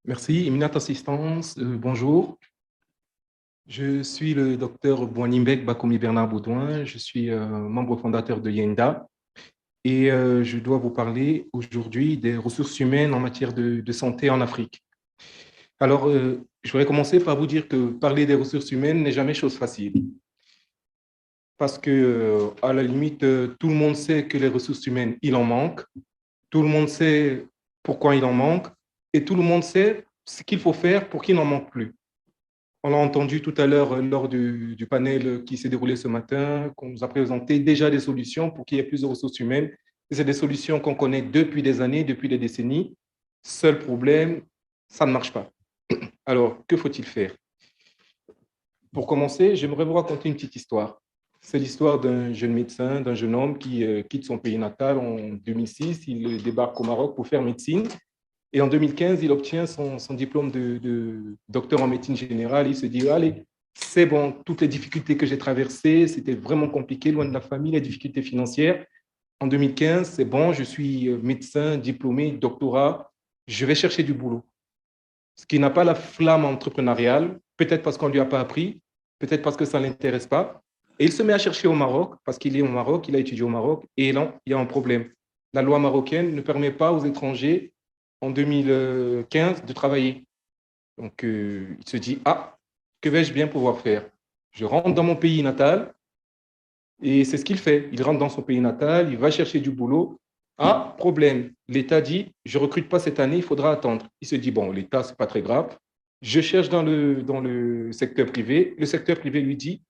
Merci. Imminente assistance, bonjour. Je suis le docteur Boignimbek Bakomi Bernard Baudouin. Je suis membre fondateur de Yenda et je dois vous parler aujourd'hui des ressources humaines en matière de santé en Afrique. Alors, je voudrais commencer par vous dire que parler des ressources humaines n'est jamais chose facile parce que, à la limite, tout le monde sait que les ressources humaines, il en manque. Tout le monde sait pourquoi il en manque et tout le monde sait ce qu'il faut faire pour qu'il n'en manque plus. On l'a entendu tout à l'heure lors du panel qui s'est déroulé ce matin, qu'on nous a présenté déjà des solutions pour qu'il y ait plus de ressources humaines. C'est des solutions qu'on connaît depuis des années, depuis des décennies. Seul problème, ça ne marche pas. Alors, que faut-il faire? Pour commencer, j'aimerais vous raconter une petite histoire. C'est l'histoire d'un jeune médecin, d'un jeune homme qui quitte son pays natal en 2006. Il débarque au Maroc pour faire médecine. Et en 2015, il obtient son diplôme de docteur en médecine générale. Il se dit, allez, c'est bon, toutes les difficultés que j'ai traversées, c'était vraiment compliqué, loin de la famille, les difficultés financières. En 2015, c'est bon, je suis médecin, diplômé, doctorat, je vais chercher du boulot. Ce qui n'a pas la flamme entrepreneuriale, peut-être parce qu'on ne lui a pas appris, peut-être parce que ça ne l'intéresse pas. Et il se met à chercher au Maroc, parce qu'il est au Maroc, il a étudié au Maroc, et là, il y a un problème. La loi marocaine ne permet pas aux étrangers en 2015 de travailler. Donc, il se dit, ah, que vais-je bien pouvoir faire? Je rentre dans mon pays natal et c'est ce qu'il fait. Il rentre dans son pays natal, il va chercher du boulot. Ah, problème. L'État dit, je ne recrute pas cette année, il faudra attendre. Il se dit, bon, l'État, ce n'est pas très grave. Je cherche dans le secteur privé. Le secteur privé lui dit,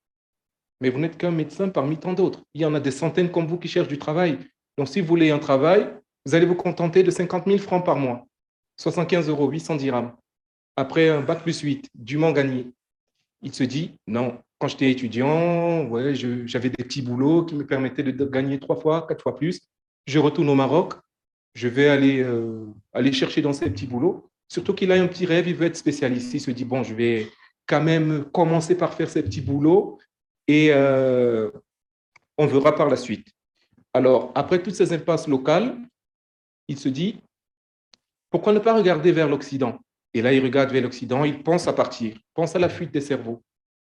mais vous n'êtes qu'un médecin parmi tant d'autres. Il y en a des centaines comme vous qui cherchent du travail. Donc, si vous voulez un travail, vous allez vous contenter de 50 000 francs par mois. 75 euros, 800 dirhams. Après un bac plus 8, dûment gagné. Il se dit, non, quand j'étais étudiant, ouais, j'avais des petits boulots qui me permettaient de gagner 3 fois, 4 fois plus. Je retourne au Maroc, je vais aller chercher dans ces petits boulots. Surtout qu'il a un petit rêve, il veut être spécialiste. Il se dit, bon, je vais quand même commencer par faire ces petits boulots et on verra par la suite. Alors, après toutes ces impasses locales, il se dit, pourquoi ne pas regarder vers l'Occident? Et là, il regarde vers l'Occident, il pense à partir, pense à la fuite des cerveaux.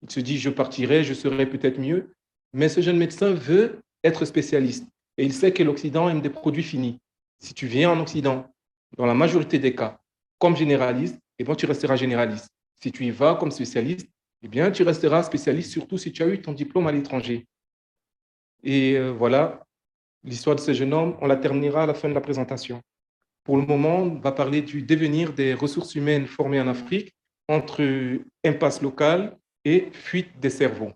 Il se dit, je partirai, je serai peut-être mieux. Mais ce jeune médecin veut être spécialiste. Et il sait que l'Occident aime des produits finis. Si tu viens en Occident, dans la majorité des cas, comme généraliste, eh bien, tu resteras généraliste. Si tu y vas comme spécialiste, eh bien, tu resteras spécialiste, surtout si tu as eu ton diplôme à l'étranger. Et voilà, l'histoire de ce jeune homme, on la terminera à la fin de la présentation. Pour le moment, on va parler du devenir des ressources humaines formées en Afrique entre impasse locale et fuite des cerveaux.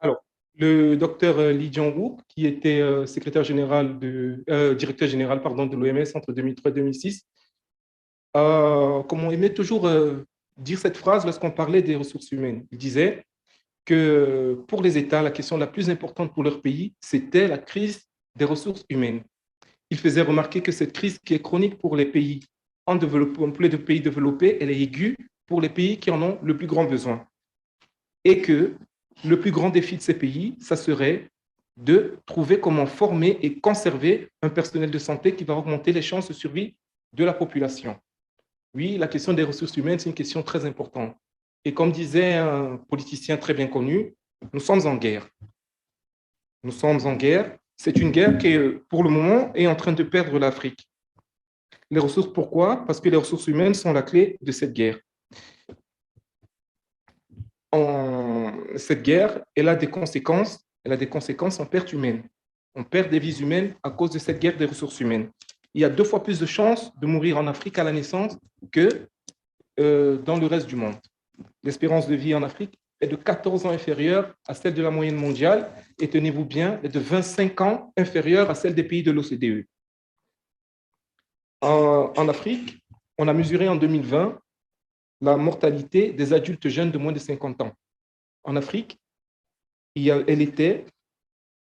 Alors, le docteur Lee Jong-wook, qui était directeur général pardon, de l'OMS entre 2003 et 2006, comme on aimait toujours dire cette phrase lorsqu'on parlait des ressources humaines. Il disait que pour les États, la question la plus importante pour leur pays, c'était la crise des ressources humaines. Il faisait remarquer que cette crise qui est chronique pour les pays pour les pays développés, elle est aiguë pour les pays qui en ont le plus grand besoin. Et que le plus grand défi de ces pays, ça serait de trouver comment former et conserver un personnel de santé qui va augmenter les chances de survie de la population. Oui, la question des ressources humaines, c'est une question très importante. Et comme disait un politicien très bien connu, nous sommes en guerre. Nous sommes en guerre. C'est une guerre qui, pour le moment, est en train de perdre l'Afrique. Les ressources, pourquoi? Parce que les ressources humaines sont la clé de cette guerre. Cette guerre, elle a des conséquences en perte humaine. On perd des vies humaines à cause de cette guerre des ressources humaines. Il y a 2 fois plus de chances de mourir en Afrique à la naissance que dans le reste du monde. L'espérance de vie en Afrique est de 14 ans inférieure à celle de la moyenne mondiale et, tenez-vous bien, est de 25 ans inférieure à celle des pays de l'OCDE. En Afrique, on a mesuré en 2020 la mortalité des adultes jeunes de moins de 50 ans. En Afrique, elle était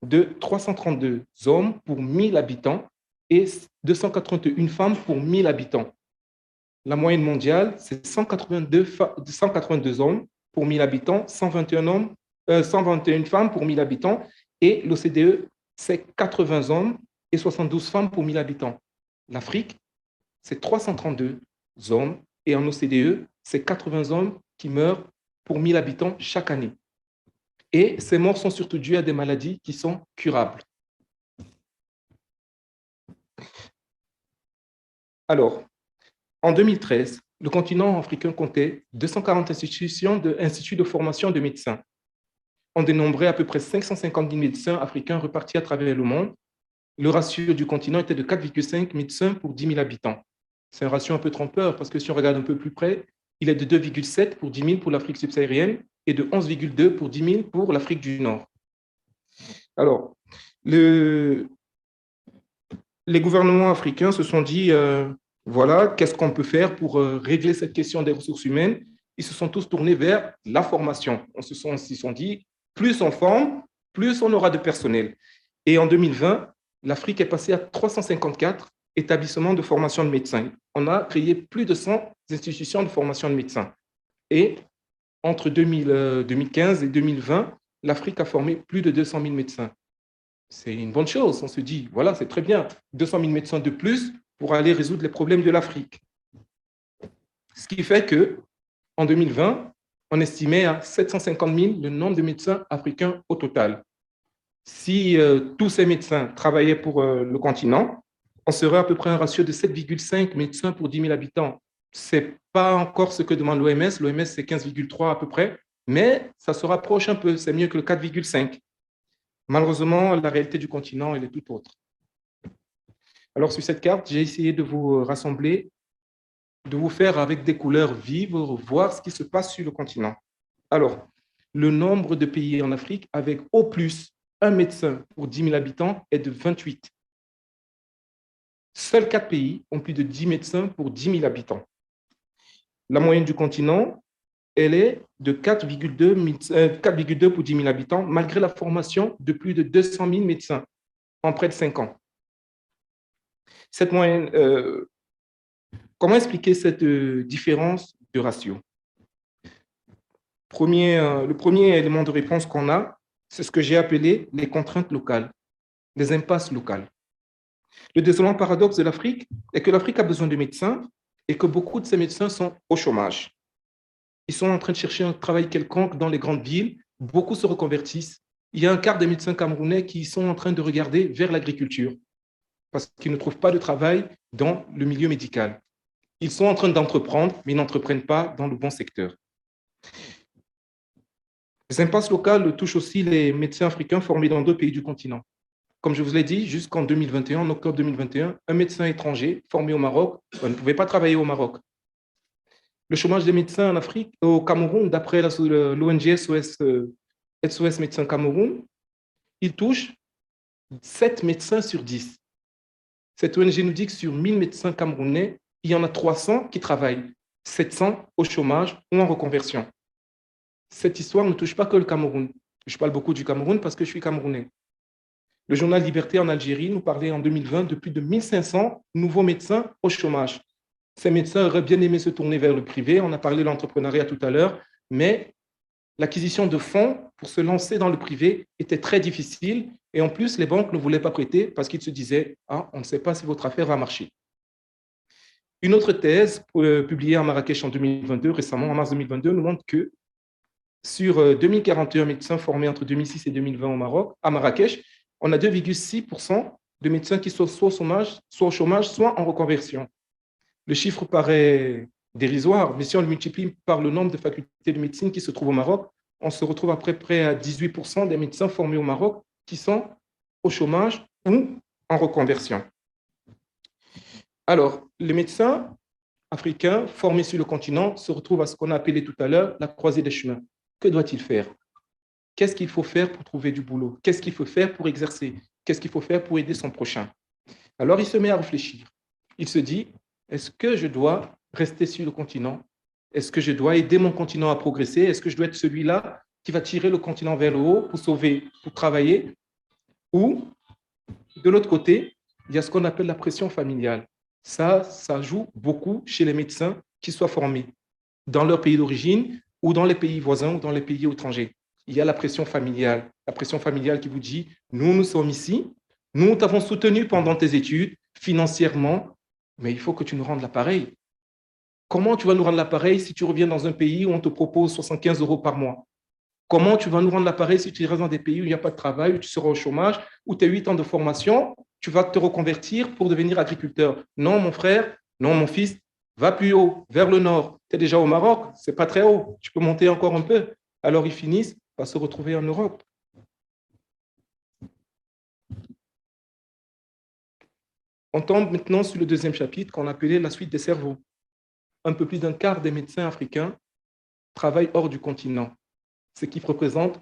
de 332 hommes pour 1000 habitants et 281 femmes pour 1000 habitants. La moyenne mondiale, c'est 182 hommes pour 1000 habitants, 121 femmes pour 1000 habitants, et l'OCDE, c'est 80 hommes et 72 femmes pour 1000 habitants. L'Afrique, c'est 332 hommes et en OCDE, c'est 80 hommes qui meurent pour 1000 habitants chaque année. Et ces morts sont surtout dues à des maladies qui sont curables. Alors, en 2013, le continent africain comptait 240 instituts de formation de médecins. On dénombrait à peu près 550 000 médecins africains repartis à travers le monde. Le ratio du continent était de 4,5 médecins pour 10 000 habitants. C'est un ratio un peu trompeur parce que si on regarde un peu plus près, il est de 2,7 pour 10 000 pour l'Afrique subsaharienne et de 11,2 pour 10 000 pour l'Afrique du Nord. Alors, les gouvernements africains se sont dit, voilà, qu'est-ce qu'on peut faire pour régler cette question des ressources humaines? Ils se sont tous tournés vers la formation. Ils se sont dit, plus on forme, plus on aura de personnel. Et en 2020, l'Afrique est passée à 354 établissements de formation de médecins. On a créé plus de 100 institutions de formation de médecins. Et entre 2015 et 2020, l'Afrique a formé plus de 200 000 médecins. C'est une bonne chose. On se dit, voilà, c'est très bien. 200 000 médecins de plus pour aller résoudre les problèmes de l'Afrique. Ce qui fait qu'en 2020, on estimait à 750 000 le nombre de médecins africains au total. Si tous ces médecins travaillaient pour le continent, on serait à peu près un ratio de 7,5 médecins pour 10 000 habitants. Ce n'est pas encore ce que demande l'OMS. L'OMS, c'est 15,3 à peu près, mais ça se rapproche un peu. C'est mieux que le 4,5. Malheureusement, la réalité du continent, elle est tout autre. Alors, sur cette carte, j'ai essayé de vous rassembler, de vous faire avec des couleurs vives, voir ce qui se passe sur le continent. Alors, le nombre de pays en Afrique avec au plus un médecin pour 10 000 habitants est de 28. Seuls 4 pays ont plus de 10 médecins pour 10 000 habitants. La moyenne du continent, elle est de 4,2 pour 10 000 habitants, malgré la formation de plus de 200 000 médecins en près de 5 ans. Cette moyenne, comment expliquer cette différence de ratio? Le premier élément de réponse qu'on a, c'est ce que j'ai appelé les contraintes locales, les impasses locales. Le désolant paradoxe de l'Afrique est que l'Afrique a besoin de médecins et que beaucoup de ces médecins sont au chômage. Ils sont en train de chercher un travail quelconque dans les grandes villes. Beaucoup se reconvertissent. Il y a un quart des médecins camerounais qui sont en train de regarder vers l'agriculture parce qu'ils ne trouvent pas de travail dans le milieu médical. Ils sont en train d'entreprendre, mais ils n'entreprennent pas dans le bon secteur. Les impasses locales touchent aussi les médecins africains formés dans 2 pays du continent. Comme je vous l'ai dit, jusqu'en 2021, en octobre 2021, un médecin étranger formé au Maroc ne pouvait pas travailler au Maroc. Le chômage des médecins en Afrique, au Cameroun, d'après l'ONG SOS Médecins Cameroun, il touche 7 médecins sur 10. Cette ONG nous dit que sur 1000 médecins camerounais, il y en a 300 qui travaillent, 700 au chômage ou en reconversion. Cette histoire ne touche pas que le Cameroun. Je parle beaucoup du Cameroun parce que je suis camerounais. Le journal Liberté en Algérie nous parlait en 2020 de plus de 1500 nouveaux médecins au chômage. Ces médecins auraient bien aimé se tourner vers le privé. On a parlé de l'entrepreneuriat tout à l'heure, mais l'acquisition de fonds pour se lancer dans le privé était très difficile. Et en plus, les banques ne voulaient pas prêter parce qu'ils se disaient « Ah, on ne sait pas si votre affaire va marcher ». Une autre thèse publiée à Marrakech en 2022, récemment en mars 2022, nous montre que sur 2041 médecins formés entre 2006 et 2020 au Maroc, à Marrakech, on a 2,6% de médecins qui sont soit au chômage, soit en reconversion. Le chiffre paraît dérisoire, mais si on le multiplie par le nombre de facultés de médecine qui se trouvent au Maroc, on se retrouve à peu près à 18% des médecins formés au Maroc qui sont au chômage ou en reconversion. Alors, les médecins africains formés sur le continent se retrouvent à ce qu'on a appelé tout à l'heure la croisée des chemins. Que doit-il faire? Qu'est-ce qu'il faut faire pour trouver du boulot? Qu'est-ce qu'il faut faire pour exercer? Qu'est-ce qu'il faut faire pour aider son prochain? Alors, il se met à réfléchir. Il se dit, est-ce que je dois rester sur le continent? Est-ce que je dois aider mon continent à progresser? Est-ce que je dois être celui-là qui va tirer le continent vers le haut pour sauver, pour travailler? Ou, de l'autre côté, il y a ce qu'on appelle la pression familiale. Ça joue beaucoup chez les médecins qui soient formés dans leur pays d'origine ou dans les pays voisins ou dans les pays étrangers. Il y a la pression familiale qui vous dit, nous sommes ici, Nous t'avons soutenu pendant tes études, financièrement, mais il faut que tu nous rendes l'appareil. Comment tu vas nous rendre l'appareil si tu reviens dans un pays où on te propose 75 euros par mois? Comment tu vas nous rendre l'appareil si tu restes dans des pays où il n'y a pas de travail, où tu seras au chômage, où tu as 8 ans de formation, tu vas te reconvertir pour devenir agriculteur? Non, mon frère, non, mon fils, va plus haut, vers le nord. Tu es déjà au Maroc, c'est pas très haut, tu peux monter encore un peu. Alors ils finissent par se retrouver en Europe. On tombe maintenant sur le deuxième chapitre qu'on appelait la suite des cerveaux. Un peu plus d'un quart des médecins africains travaillent hors du continent, ce qui représente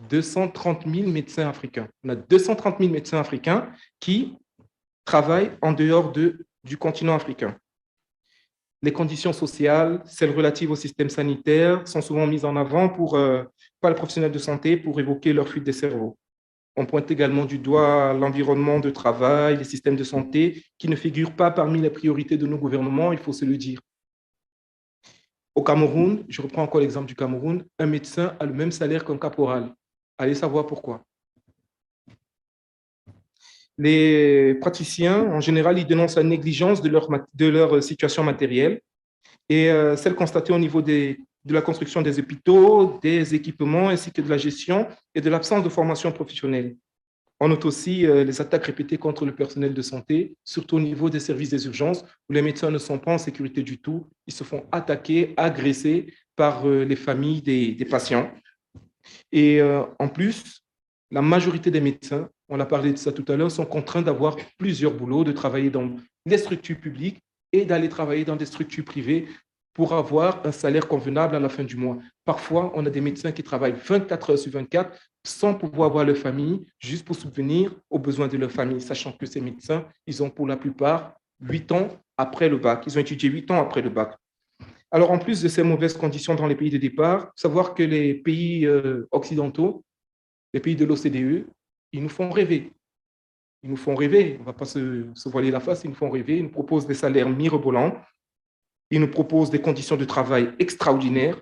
230 000 médecins africains. On a 230 000 médecins africains qui travaillent en dehors du continent africain. Les conditions sociales, celles relatives au système sanitaire, sont souvent mises en avant par les professionnels de santé pour évoquer leur fuite des cerveaux. On pointe également du doigt l'environnement de travail, les systèmes de santé, qui ne figurent pas parmi les priorités de nos gouvernements, il faut se le dire. Au Cameroun, je reprends encore l'exemple du Cameroun, un médecin a le même salaire qu'un caporal. Allez savoir pourquoi. Les praticiens, en général, ils dénoncent la négligence de leur situation matérielle et celle constatée au niveau de la construction des hôpitaux, des équipements, ainsi que de la gestion et de l'absence de formation professionnelle. On note aussi les attaques répétées contre le personnel de santé, surtout au niveau des services des urgences, où les médecins ne sont pas en sécurité du tout. Ils se font attaquer, agresser par les familles des patients. Et en plus, la majorité des médecins, on a parlé de ça tout à l'heure, sont contraints d'avoir plusieurs boulots, de travailler dans les structures publiques et d'aller travailler dans des structures privées pour avoir un salaire convenable à la fin du mois. Parfois, on a des médecins qui travaillent 24 heures sur 24 sans pouvoir voir leur famille, juste pour subvenir aux besoins de leur famille, sachant que ces médecins, ils ont pour la plupart 8 ans après le bac. Ils ont étudié 8 ans après le bac. Alors, en plus de ces mauvaises conditions dans les pays de départ, savoir que les pays occidentaux, les pays de l'OCDE, ils nous font rêver. Ils nous font rêver, on ne va pas se voiler la face, ils nous font rêver, ils nous proposent des salaires mirobolants, ils nous proposent des conditions de travail extraordinaires,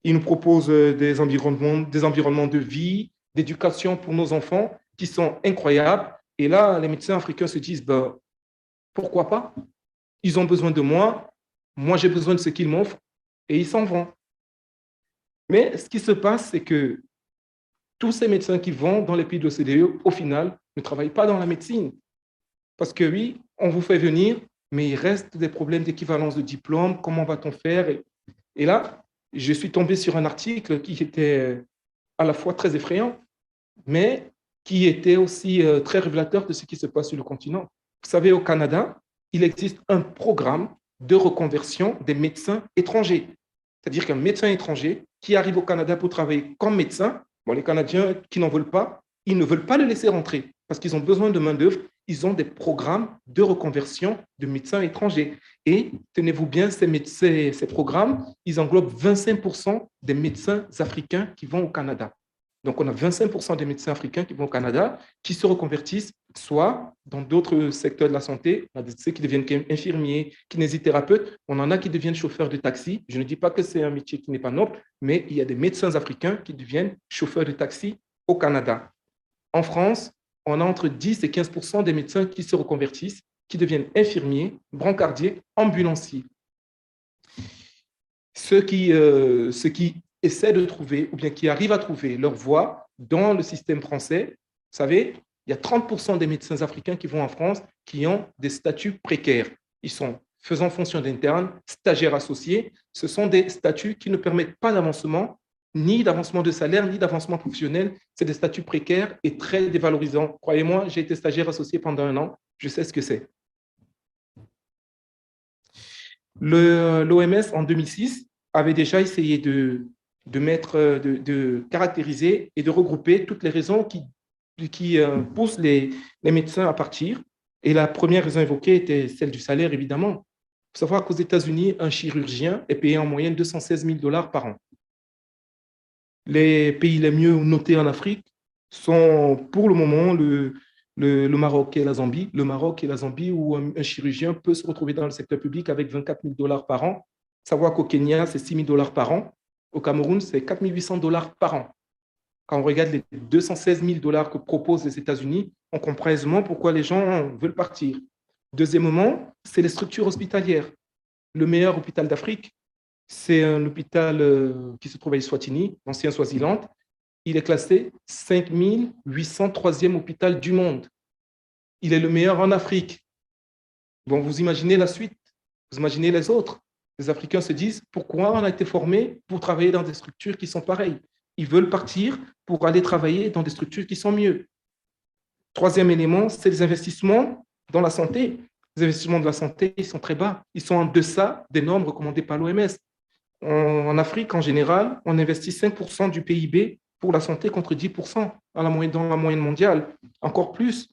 ils nous proposent des environnements de vie, d'éducation pour nos enfants qui sont incroyables. Et là, les médecins africains se disent, ben, pourquoi pas? Ils ont besoin de moi j'ai besoin de ce qu'ils m'offrent et ils s'en vont. Mais ce qui se passe, c'est que tous ces médecins qui vont dans les pays de l'OCDE, au final, ne travaillent pas dans la médecine. Parce que oui, on vous fait venir, mais il reste des problèmes d'équivalence de diplôme. Comment va-t-on faire? Et là, je suis tombé sur un article qui était à la fois très effrayant, mais qui était aussi très révélateur de ce qui se passe sur le continent. Vous savez, au Canada, il existe un programme de reconversion des médecins étrangers. C'est-à-dire qu'un médecin étranger qui arrive au Canada pour travailler comme médecin, bon, les Canadiens qui n'en veulent pas, ils ne veulent pas le laisser rentrer parce qu'ils ont besoin de main-d'œuvre. Ils ont des programmes de reconversion de médecins étrangers. Et tenez-vous bien, ces programmes, ils englobent 25% des médecins africains qui vont au Canada. Donc, on a 25% des médecins africains qui vont au Canada, qui se reconvertissent soit dans d'autres secteurs de la santé, on a ceux qui deviennent infirmiers, kinésithérapeutes, on en a qui deviennent chauffeurs de taxi. Je ne dis pas que c'est un métier qui n'est pas noble, mais il y a des médecins africains qui deviennent chauffeurs de taxi au Canada. En France, on a entre 10 et 15% des médecins qui se reconvertissent, qui deviennent infirmiers, brancardiers, ambulanciers. Ceux qui essaient de trouver, ou bien qui arrivent à trouver leur voie dans le système français, vous savez, il y a 30% des médecins africains qui vont en France qui ont des statuts précaires. Ils sont faisant fonction d'interne, stagiaires associés. Ce sont des statuts qui ne permettent pas d'avancement, ni d'avancement de salaire, ni d'avancement professionnel. C'est des statuts précaires et très dévalorisants. Croyez-moi, j'ai été stagiaire associé pendant 1 an. Je sais ce que c'est. L'OMS, en 2006, avait déjà essayé de caractériser et de regrouper toutes les raisons qui poussent les médecins à partir. Et la première raison évoquée était celle du salaire, évidemment. Il faut savoir qu'aux États-Unis, un chirurgien est payé en moyenne 216 000 $ par an. Les pays les mieux notés en Afrique sont pour le moment le Maroc et la Zambie. Le Maroc et la Zambie où un chirurgien peut se retrouver dans le secteur public avec 24 000 $ par an. Savoir qu'au Kenya, c'est 6 000 $ par an. Au Cameroun, c'est 4 800 $ par an. Quand on regarde les 216 000 dollars que proposent les États-Unis, on comprend aisément pourquoi les gens veulent partir. Deuxièmement, c'est les structures hospitalières. Le meilleur hôpital d'Afrique, c'est un hôpital qui se trouve à Eswatini, l'ancien Swaziland. Il est classé 5803e hôpital du monde. Il est le meilleur en Afrique. Bon, vous imaginez la suite, vous imaginez les autres. Les Africains se disent, pourquoi on a été formés pour travailler dans des structures qui sont pareilles? Ils veulent partir pour aller travailler dans des structures qui sont mieux. Troisième élément, c'est les investissements dans la santé. Les investissements de la santé, ils sont très bas. Ils sont en deçà des normes recommandées par l'OMS. En Afrique, en général, on investit 5% du PIB pour la santé contre 10% dans la moyenne mondiale. Encore plus,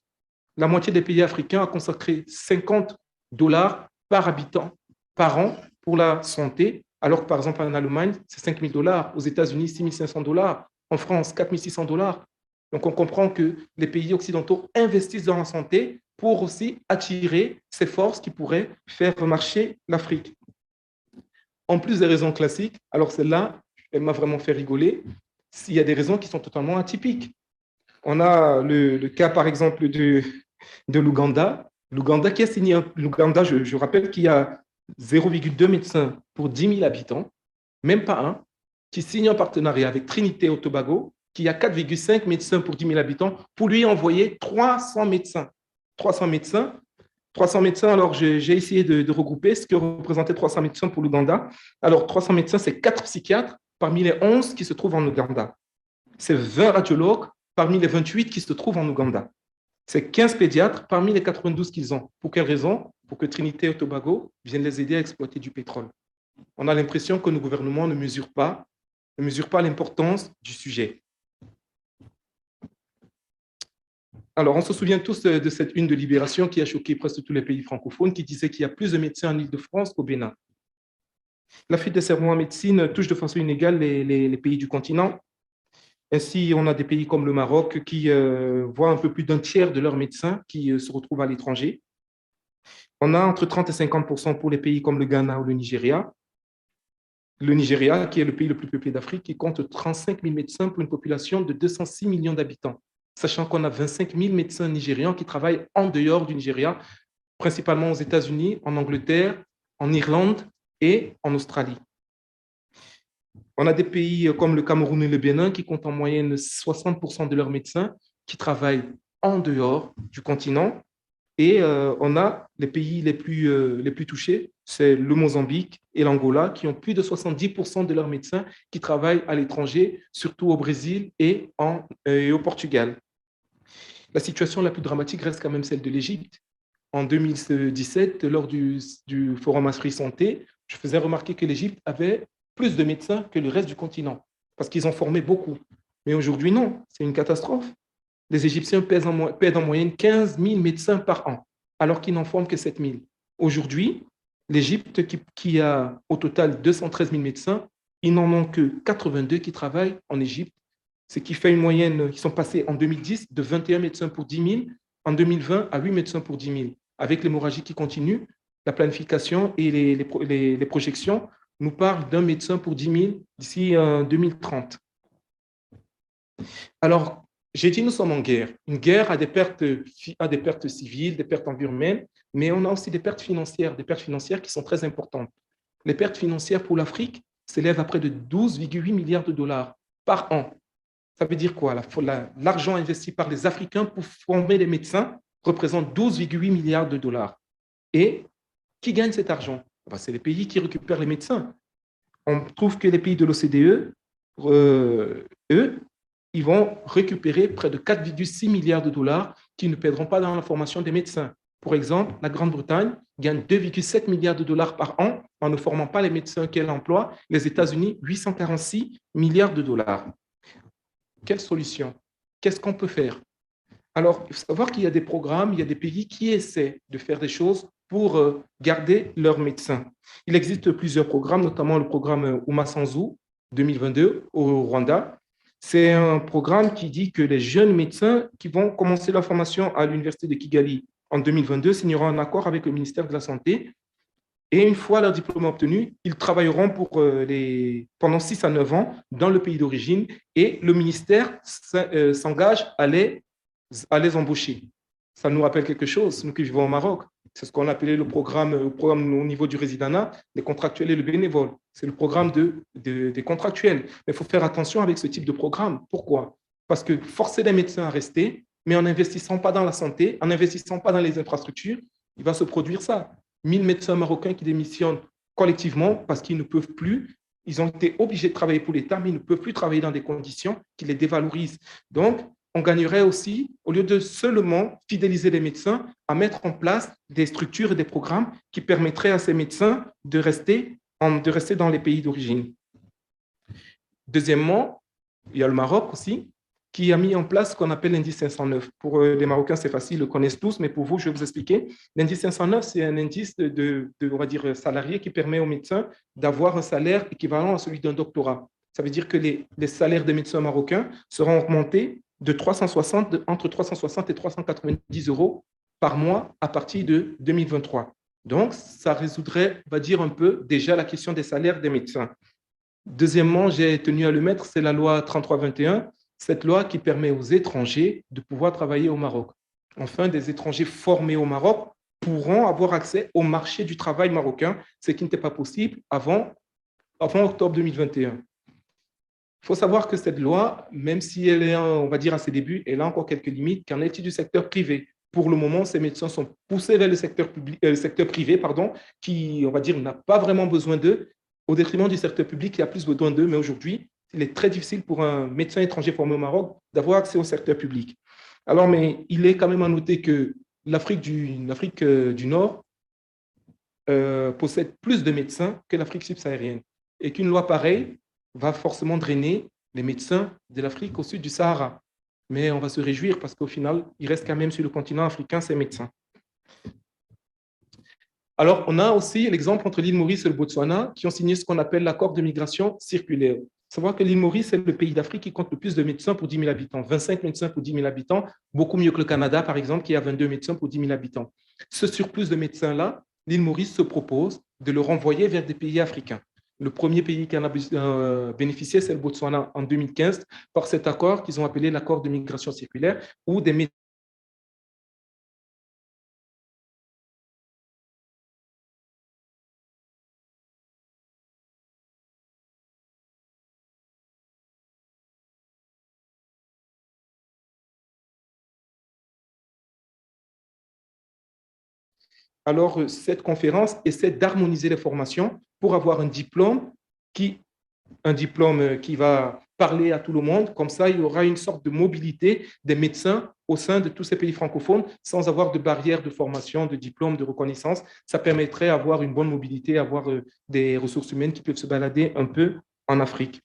la moitié des pays africains a consacré 50 dollars par habitant par an pour la santé, alors que par exemple en Allemagne, c'est 5 000 dollars, aux États-Unis, 6 500 dollars, en France, 4 600 dollars. Donc on comprend que les pays occidentaux investissent dans la santé pour aussi attirer ces forces qui pourraient faire marcher l'Afrique. En plus des raisons classiques, alors celle-là, elle m'a vraiment fait rigoler, il y a des raisons qui sont totalement atypiques. On a le cas, par exemple, de l'Ouganda. L'Ouganda qui a signé, l'Ouganda, je rappelle qu'il y a 0,2 médecins pour 10 000 habitants, même pas un, qui signe un partenariat avec Trinité au Tobago, qui a 4,5 médecins pour 10 000 habitants, pour lui envoyer 300 médecins. 300 médecins. 300 médecins, alors j'ai essayé de regrouper ce que représentaient 300 médecins pour l'Ouganda. Alors, 300 médecins, c'est 4 psychiatres parmi les 11 qui se trouvent en Ouganda. C'est 20 radiologues parmi les 28 qui se trouvent en Ouganda. C'est 15 pédiatres parmi les 92 qu'ils ont. Pour quelle raison? Pour que Trinité et Tobago viennent les aider à exploiter du pétrole. On a l'impression que nos gouvernements ne mesurent pas l'importance du sujet. Alors, on se souvient tous de cette une de Libération qui a choqué presque tous les pays francophones, qui disait qu'il y a plus de médecins en Île-de-France qu'au Bénin. La fuite des cerveaux en médecine touche de façon inégale les pays du continent. Ainsi, on a des pays comme le Maroc qui voient un peu plus d'un tiers de leurs médecins qui se retrouvent à l'étranger. On a entre 30 et 50% pour les pays comme le Ghana ou le Nigeria. Le Nigeria, qui est le pays le plus peuplé d'Afrique, qui compte 35 000 médecins pour une population de 206 millions d'habitants, sachant qu'on a 25 000 médecins nigérians qui travaillent en dehors du Nigeria, principalement aux États-Unis, en Angleterre, en Irlande et en Australie. On a des pays comme le Cameroun et le Bénin qui comptent en moyenne 60% de leurs médecins qui travaillent en dehors du continent. Et on a les pays les plus touchés, c'est le Mozambique et l'Angola, qui ont plus de 70% de leurs médecins qui travaillent à l'étranger, surtout au Brésil et au Portugal. La situation la plus dramatique reste quand même celle de l'Égypte. En 2017, lors du Forum Afrique Santé, je faisais remarquer que l'Égypte avait plus de médecins que le reste du continent, parce qu'ils ont formé beaucoup. Mais aujourd'hui, non, c'est une catastrophe. Les Égyptiens perdent en moyenne 15 000 médecins par an, alors qu'ils n'en forment que 7 000. Aujourd'hui, l'Égypte, qui a au total 213 000 médecins, ils n'en ont que 82 qui travaillent en Égypte, ce qui fait une moyenne, qui sont passés en 2010 de 21 médecins pour 10 000, en 2020 à 8 médecins pour 10 000. Avec l'hémorragie qui continue, la planification et les projections nous parlent d'un médecin pour 10 000 d'ici 2030. Alors, j'ai dit, nous sommes en guerre. Une guerre a des pertes civiles, des pertes environnementales, mais on a aussi des pertes financières qui sont très importantes. Les pertes financières pour l'Afrique s'élèvent à près de 12,8 milliards de dollars par an. Ça veut dire quoi? L'argent investi par les Africains pour former les médecins représente 12,8 milliards de dollars. Et qui gagne cet argent? C'est les pays qui récupèrent les médecins. On trouve que les pays de l'OCDE, eux, ils vont récupérer près de 4,6 milliards de dollars qui ne perdront pas dans la formation des médecins. Pour exemple, la Grande-Bretagne gagne 2,7 milliards de dollars par an en ne formant pas les médecins qu'elle emploie. Les États-Unis, 846 milliards de dollars. Quelle solution? Qu'est-ce qu'on peut faire? Alors, il faut savoir qu'il y a des programmes, il y a des pays qui essaient de faire des choses pour garder leurs médecins. Il existe plusieurs programmes, notamment le programme Umasanzu 2022 au Rwanda. C'est un programme qui dit que les jeunes médecins qui vont commencer leur formation à l'université de Kigali en 2022 signeront un accord avec le ministère de la Santé Et une fois leur diplôme obtenu, ils travailleront pendant 6 à 9 ans dans le pays d'origine et le ministère s'engage à les embaucher. Ça nous rappelle quelque chose, nous qui vivons au Maroc. C'est ce qu'on appelait le programme au niveau du résidanat, les contractuels et le bénévole. C'est le programme des contractuels. Mais il faut faire attention avec ce type de programme. Pourquoi? Parce que forcer les médecins à rester, mais en n'investissant pas dans la santé, en n'investissant pas dans les infrastructures, il va se produire ça. 1000 médecins marocains qui démissionnent collectivement parce qu'ils ne peuvent plus. Ils ont été obligés de travailler pour l'État, mais ils ne peuvent plus travailler dans des conditions qui les dévalorisent. Donc, on gagnerait aussi, au lieu de seulement fidéliser les médecins, à mettre en place des structures et des programmes qui permettraient à ces médecins de rester dans les pays d'origine. Deuxièmement, il y a le Maroc aussi, qui a mis en place ce qu'on appelle l'indice 509. Pour les Marocains, c'est facile, ils le connaissent tous, mais pour vous, je vais vous expliquer. L'indice 509, c'est un indice on va dire, salarié qui permet aux médecins d'avoir un salaire équivalent à celui d'un doctorat. Ça veut dire que les salaires des médecins marocains seront augmentés entre 360 et 390 euros par mois à partir de 2023. Donc, ça résoudrait, on va dire, un peu déjà la question des salaires des médecins. Deuxièmement, j'ai tenu à le mettre, c'est la loi 3321, cette loi qui permet aux étrangers de pouvoir travailler au Maroc. Enfin, des étrangers formés au Maroc pourront avoir accès au marché du travail marocain, ce qui n'était pas possible avant octobre 2021. Il faut savoir que cette loi, même si elle est, on va dire, à ses débuts, elle a encore quelques limites. Qu'en est-il du secteur privé? Pour le moment, ces médecins sont poussés vers le secteur privé, qui, on va dire, n'a pas vraiment besoin d'eux, au détriment du secteur public qui a plus besoin d'eux. Mais aujourd'hui, il est très difficile pour un médecin étranger formé au Maroc d'avoir accès au secteur public. Alors, mais il est quand même à noter que l'Afrique du Nord possède plus de médecins que l'Afrique subsaharienne et qu'une loi pareille va forcément drainer les médecins de l'Afrique au sud du Sahara. Mais on va se réjouir parce qu'au final, il reste quand même sur le continent africain ces médecins. Alors, on a aussi l'exemple entre l'île Maurice et le Botswana qui ont signé ce qu'on appelle l'accord de migration circulaire. Il faut savoir que l'île Maurice est le pays d'Afrique qui compte le plus de médecins pour 10 000 habitants. 25 médecins pour 10 000 habitants, beaucoup mieux que le Canada, par exemple, qui a 22 médecins pour 10 000 habitants. Ce surplus de médecins-là, l'île Maurice se propose de le renvoyer vers des pays africains. Le premier pays qui en a bénéficié, c'est le Botswana en 2015, par cet accord qu'ils ont appelé l'accord de migration circulaire, où des médecins alors cette conférence essaie d'harmoniser les formations pour avoir un diplôme qui va parler à tout le monde. Comme ça, il y aura une sorte de mobilité des médecins au sein de tous ces pays francophones sans avoir de barrières de formation, de diplôme, de reconnaissance. Ça permettrait d'avoir une bonne mobilité, avoir des ressources humaines qui peuvent se balader un peu en Afrique.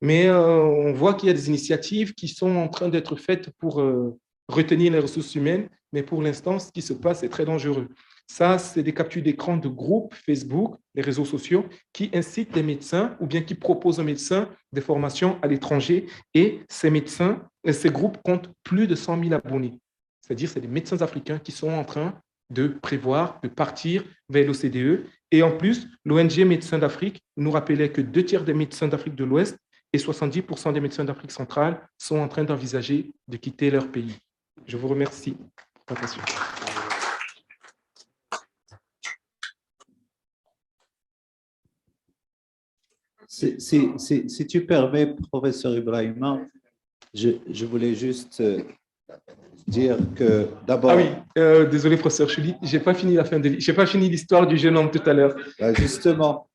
Mais on voit qu'il y a des initiatives qui sont en train d'être faites pour retenir les ressources humaines, mais pour l'instant, ce qui se passe est très dangereux. Ça, c'est des captures d'écran de groupes Facebook, les réseaux sociaux, qui incitent les médecins ou bien qui proposent aux médecins des formations à l'étranger. Et ces groupes comptent plus de 100 000 abonnés. C'est-à-dire, c'est des médecins africains qui sont en train de prévoir de partir vers l'OCDE. Et en plus, l'ONG Médecins d'Afrique nous rappelait que 2 tiers des médecins d'Afrique de l'Ouest et 70% des médecins d'Afrique centrale sont en train d'envisager de quitter leur pays. Je vous remercie pour votre attention. Si tu permets, professeur Ibrahima, je voulais juste dire que d'abord… Ah oui, désolé, professeur Chuli, je n'ai pas fini l'histoire du jeune homme tout à l'heure. Justement.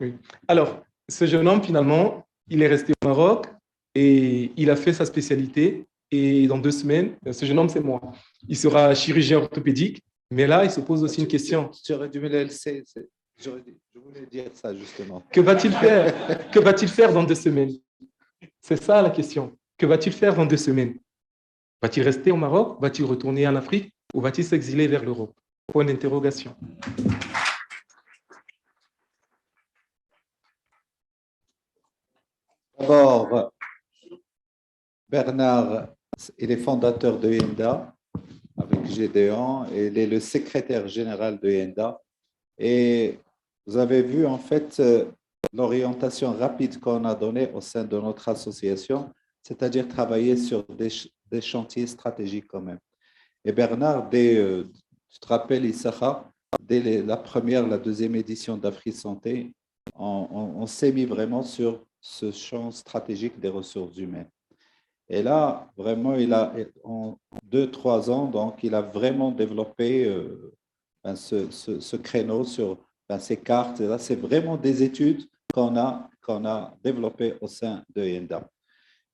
Oui. Alors, ce jeune homme, finalement, il est resté au Maroc et il a fait sa spécialité. Et dans 2 semaines, ce jeune homme, c'est moi. Il sera chirurgien orthopédique, mais là, il se pose aussi une question. Tu aurais dû me le laisser. Je voulais dire ça, justement. Que va-t-il faire? Que va-t-il faire dans 2 semaines? C'est ça la question. Que va-t-il faire dans 2 semaines? Va-t-il rester au Maroc? Va-t-il retourner en Afrique? Ou va-t-il s'exiler vers l'Europe? Point d'interrogation. D'abord, Bernard, il est fondateur de Yenda avec Gédéon et il est le secrétaire général de Yenda. Et vous avez vu, en fait, l'orientation rapide qu'on a donnée au sein de notre association, c'est-à-dire travailler sur des chantiers stratégiques quand même. Et Bernard, tu te rappelles, Issakha, dès la deuxième édition d'Afrique Santé, on s'est mis vraiment sur ce champ stratégique des ressources humaines. Et là, vraiment, en 2, 3 ans, donc, il a vraiment développé ce créneau sur ces cartes. Et là, c'est vraiment des études qu'on a développées au sein de Yenda.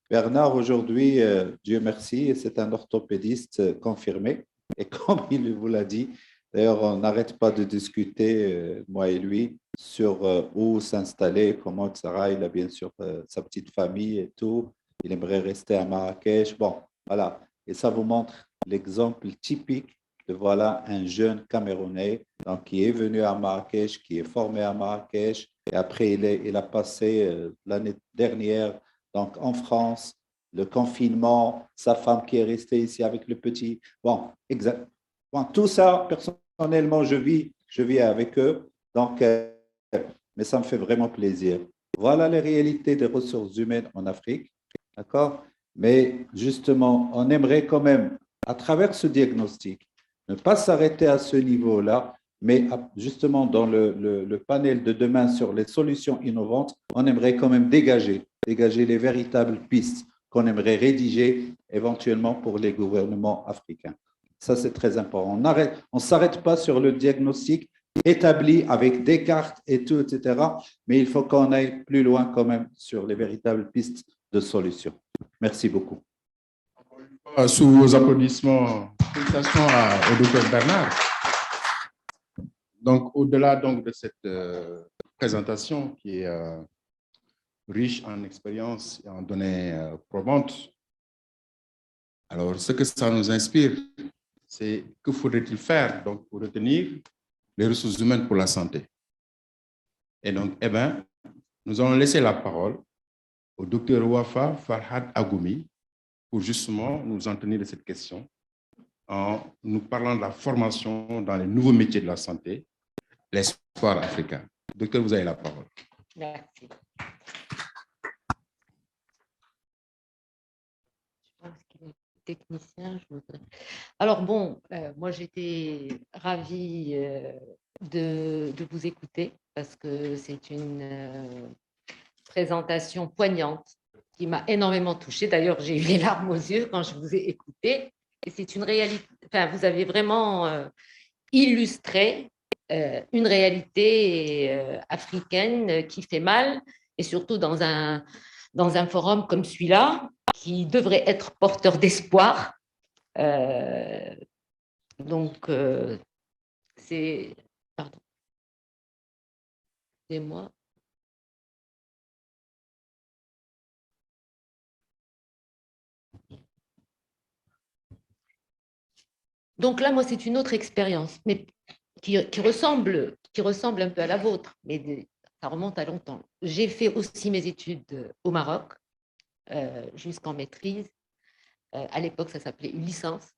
Bernard, aujourd'hui, Dieu merci, c'est un orthopédiste confirmé. Et comme il vous l'a dit, d'ailleurs, on n'arrête pas de discuter, moi et lui, sur où s'installer, comment, etc. Il a bien sûr sa petite famille et tout. Il aimerait rester à Marrakech. Bon, voilà. Et ça vous montre l'exemple typique de voilà un jeune Camerounais donc, qui est venu à Marrakech, qui est formé à Marrakech. Et après, il a passé l'année dernière donc en France, le confinement, sa femme qui est restée ici avec le petit. Bon, exact. Bon, tout ça, personnellement, je vis avec eux. Donc, mais ça me fait vraiment plaisir. Voilà les réalités des ressources humaines en Afrique. D'accord? Mais justement, on aimerait quand même, à travers ce diagnostic, ne pas s'arrêter à ce niveau-là, mais justement dans le panel de demain sur les solutions innovantes, on aimerait quand même dégager les véritables pistes qu'on aimerait rédiger éventuellement pour les gouvernements africains. Ça, c'est très important. On ne s'arrête pas sur le diagnostic établi avec des cartes et tout, etc. Mais il faut qu'on aille plus loin quand même sur les véritables pistes de solutions. Merci beaucoup. Sous vos applaudissements, félicitations au docteur Bernard. Donc, au-delà donc, de cette présentation qui est riche en expérience et en données probantes, alors ce que ça nous inspire, c'est que faudrait-il faire donc, pour retenir les ressources humaines pour la santé. Et donc, eh bien, nous allons laisser la parole au docteur Wafa Farhad Agoumi pour justement nous en tenir de cette question en nous parlant de la formation dans les nouveaux métiers de la santé, l'espoir africain. Docteur, vous avez la parole. Merci. Je pense qu'il est technicien. Alors bon, moi j'étais ravie de vous écouter parce que c'est une présentation poignante qui m'a énormément touchée. D'ailleurs, j'ai eu les larmes aux yeux quand je vous ai écouté. Et c'est une réalité, enfin, vous avez vraiment illustré une réalité africaine qui fait mal, et surtout dans un forum comme celui-là, qui devrait être porteur d'espoir. Donc, c'est... Pardon. C'est moi. Donc là, moi, c'est une autre expérience, mais qui ressemble un peu à la vôtre, mais ça remonte à longtemps. J'ai fait aussi mes études au Maroc, jusqu'en maîtrise. À l'époque, ça s'appelait une licence.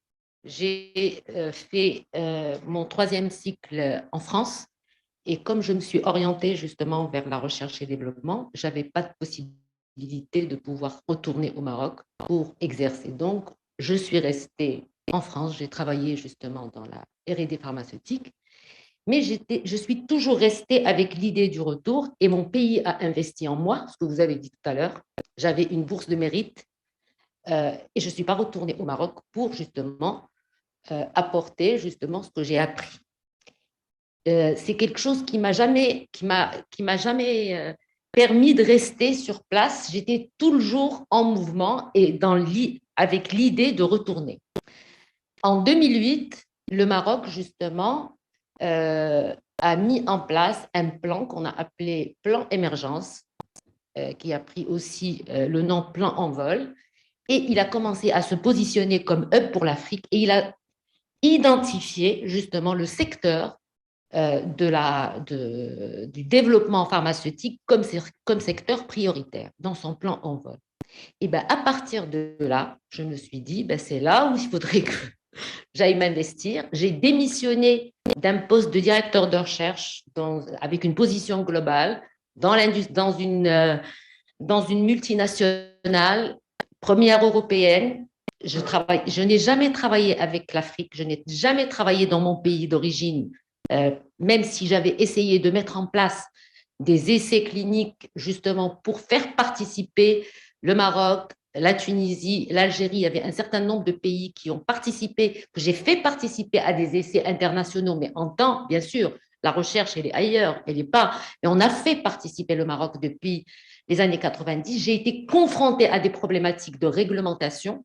J'ai fait mon 3e cycle en France, et comme je me suis orientée justement vers la recherche et développement, je n'avais pas de possibilité de pouvoir retourner au Maroc pour exercer. Donc, je suis restée en France, j'ai travaillé justement dans la R&D pharmaceutique, mais je suis toujours restée avec l'idée du retour, et mon pays a investi en moi, ce que vous avez dit tout à l'heure. J'avais une bourse de mérite et je ne suis pas retournée au Maroc pour justement apporter justement ce que j'ai appris. C'est quelque chose qui m'a jamais permis de rester sur place. J'étais toujours en mouvement et avec l'idée de retourner. En 2008, le Maroc, justement, a mis en place un plan qu'on a appelé Plan Émergence, qui a pris aussi le nom Plan Envol, et il a commencé à se positionner comme hub pour l'Afrique, et il a identifié justement le secteur du développement pharmaceutique comme secteur prioritaire dans son plan Envol. Et ben, à partir de là, je me suis dit, ben, c'est là où il faudrait j'aille m'investir. J'ai démissionné d'un poste de directeur de recherche avec une position globale dans une multinationale, première européenne. Je n'ai jamais travaillé avec l'Afrique, je n'ai jamais travaillé dans mon pays d'origine, même si j'avais essayé de mettre en place des essais cliniques justement pour faire participer le Maroc, la Tunisie, l'Algérie. Il y avait un certain nombre de pays qui ont participé, que j'ai fait participer à des essais internationaux, mais en temps, bien sûr, la recherche, elle est ailleurs, elle n'est pas. Mais on a fait participer le Maroc depuis les années 90. J'ai été confrontée à des problématiques de réglementation.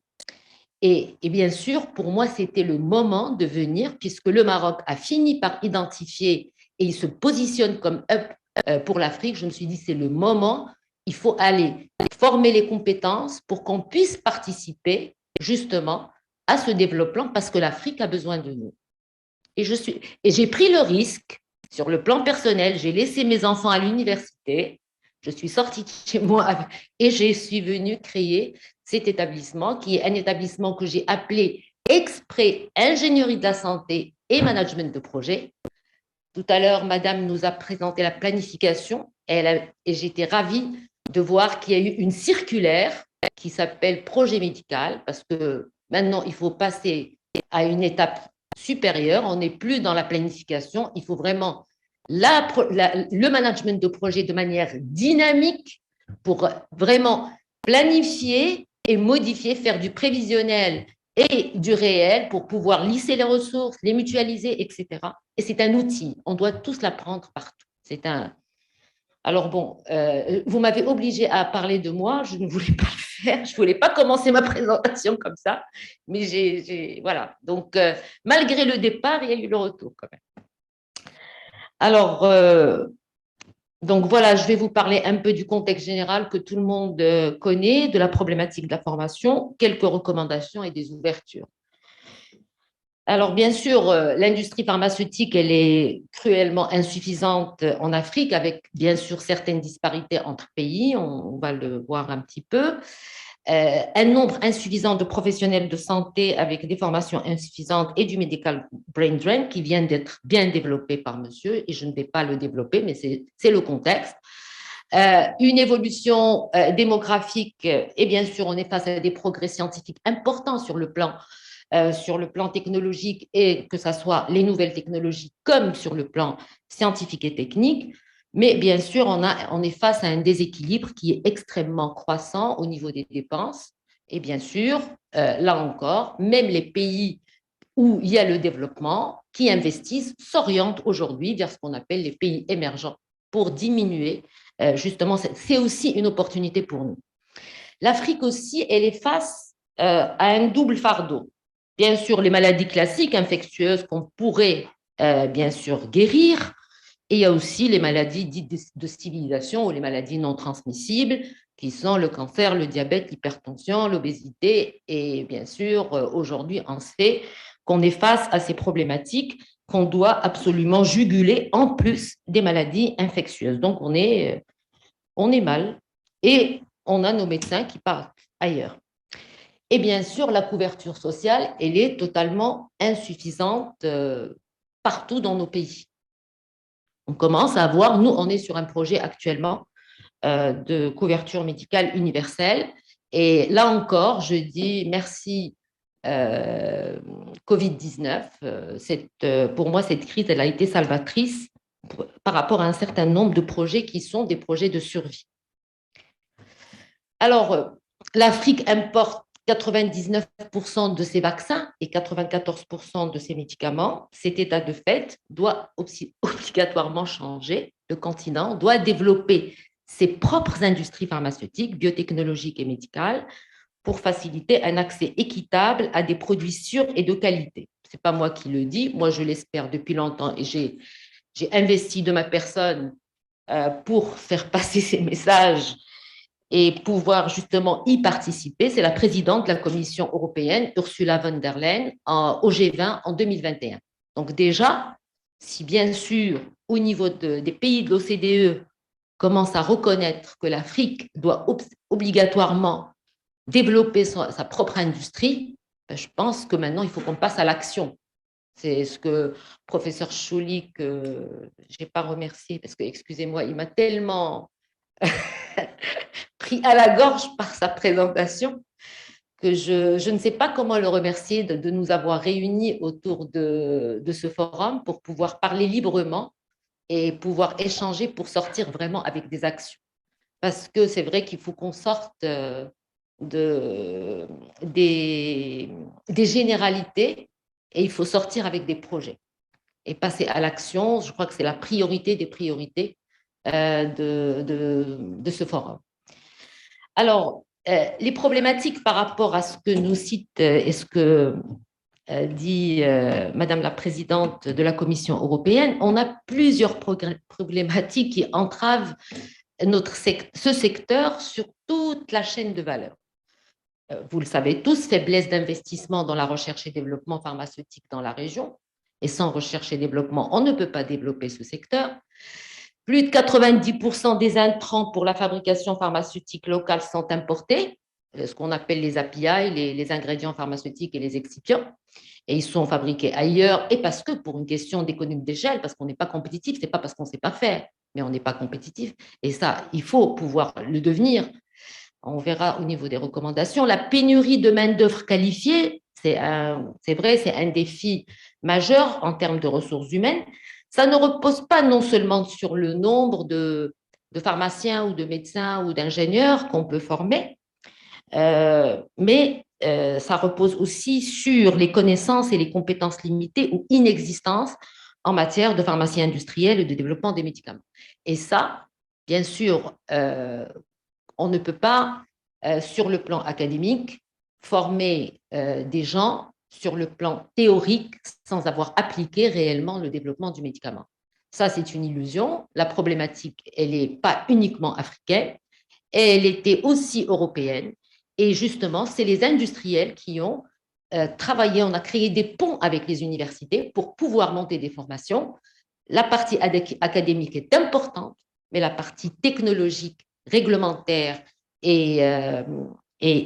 Et bien sûr, pour moi, c'était le moment de venir, puisque le Maroc a fini par identifier et il se positionne comme hub pour l'Afrique. Je me suis dit, c'est le moment, il faut aller former les compétences pour qu'on puisse participer justement à ce développement, parce que l'Afrique a besoin de nous. Et j'ai pris le risque, sur le plan personnel, j'ai laissé mes enfants à l'université, je suis sortie de chez moi et je suis venue créer cet établissement, qui est un établissement que j'ai appelé exprès ingénierie de la santé et management de projet. Tout à l'heure, Madame nous a présenté la planification et j'étais ravie de voir qu'il y a eu une circulaire qui s'appelle projet médical, parce que maintenant, il faut passer à une étape supérieure. On n'est plus dans la planification, il faut vraiment le management de projet de manière dynamique pour vraiment planifier et modifier, faire du prévisionnel et du réel pour pouvoir lisser les ressources, les mutualiser, etc. Et c'est un outil, on doit tous l'apprendre partout. Alors bon, vous m'avez obligé à parler de moi, je ne voulais pas le faire, je ne voulais pas commencer ma présentation comme ça, mais voilà. Donc, malgré le départ, il y a eu le retour quand même. Alors, donc voilà, je vais vous parler un peu du contexte général que tout le monde connaît, de la problématique de la formation, quelques recommandations et des ouvertures. Alors, bien sûr, l'industrie pharmaceutique, elle est cruellement insuffisante en Afrique, avec bien sûr certaines disparités entre pays, on va le voir un petit peu. Un nombre insuffisant de professionnels de santé avec des formations insuffisantes et du medical brain drain qui vient d'être bien développé par monsieur, et je ne vais pas le développer, mais c'est le contexte. Une évolution démographique, et bien sûr, on est face à des progrès scientifiques importants sur le plan technologique, et que ce soit les nouvelles technologies comme sur le plan scientifique et technique. Mais bien sûr, on est face à un déséquilibre qui est extrêmement croissant au niveau des dépenses. Et bien sûr, là encore, même les pays où il y a le développement qui investissent s'orientent aujourd'hui vers ce qu'on appelle les pays émergents pour diminuer. Justement, c'est aussi une opportunité pour nous. L'Afrique aussi, elle est face à un double fardeau. Bien sûr, les maladies classiques infectieuses qu'on pourrait bien sûr guérir, et il y a aussi les maladies dites de civilisation ou les maladies non transmissibles, qui sont le cancer, le diabète, l'hypertension, l'obésité. Et bien sûr, aujourd'hui, on sait qu'on est face à ces problématiques qu'on doit absolument juguler en plus des maladies infectieuses. Donc, on est mal et on a nos médecins qui partent ailleurs. Et bien sûr, la couverture sociale, elle est totalement insuffisante partout dans nos pays. On commence à voir, nous, on est sur un projet actuellement de couverture médicale universelle. Et là encore, je dis merci Covid-19. Pour moi, cette crise, elle a été salvatrice par rapport à un certain nombre de projets qui sont des projets de survie. Alors, l'Afrique importe 99% de ses vaccins et 94% de ses médicaments. Cet état de fait doit obligatoirement changer. Le continent doit développer ses propres industries pharmaceutiques, biotechnologiques et médicales pour faciliter un accès équitable à des produits sûrs et de qualité. Ce n'est pas moi qui le dis, moi je l'espère depuis longtemps, et j'ai investi de ma personne pour faire passer ces messages et pouvoir justement y participer. C'est la présidente de la Commission européenne, Ursula von der Leyen, au G20 en 2021. Donc déjà, si bien sûr, au niveau des pays de l'OCDE, commencent à reconnaître que l'Afrique doit obligatoirement développer sa propre industrie, Ben, je pense que maintenant, il faut qu'on passe à l'action. C'est ce que le professeur Choulik, je n'ai pas remercié parce que, excusez-moi, il m'a tellement pris à la gorge par sa présentation que je ne sais pas comment le remercier de nous avoir réunis autour de ce forum pour pouvoir parler librement et pouvoir échanger pour sortir vraiment avec des actions. Parce que c'est vrai qu'il faut qu'on sorte des généralités et il faut sortir avec des projets et passer à l'action. Je crois que c'est la priorité des priorités de ce forum. Alors, les problématiques par rapport à ce que nous cite et ce que dit Madame la Présidente de la Commission européenne, on a plusieurs problématiques qui entravent ce secteur sur toute la chaîne de valeur. Vous le savez tous, faiblesse d'investissement dans la recherche et développement pharmaceutique dans la région. Et sans recherche et développement, on ne peut pas développer ce secteur. Plus de 90% des intrants pour la fabrication pharmaceutique locale sont importés, ce qu'on appelle les API, les ingrédients pharmaceutiques et les excipients. Et ils sont fabriqués ailleurs, et parce que pour une question d'économie d'échelle, parce qu'on n'est pas compétitif, ce n'est pas parce qu'on ne sait pas faire, mais on n'est pas compétitif. Et ça, il faut pouvoir le devenir. On verra au niveau des recommandations. La pénurie de main-d'œuvre qualifiée, c'est vrai, c'est un défi majeur en termes de ressources humaines. Ça ne repose pas non seulement sur le nombre de pharmaciens ou de médecins ou d'ingénieurs qu'on peut former, mais ça repose aussi sur les connaissances et les compétences limitées ou inexistantes en matière de pharmacie industrielle et de développement des médicaments. Et ça, bien sûr, on ne peut pas, sur le plan académique, former des gens sur le plan théorique sans avoir appliqué réellement le développement du médicament. Ça, c'est une illusion. La problématique, elle n'est pas uniquement africaine, elle était aussi européenne. Et justement, c'est les industriels qui ont travaillé, on a créé des ponts avec les universités pour pouvoir monter des formations. La partie académique est importante, mais la partie technologique, réglementaire et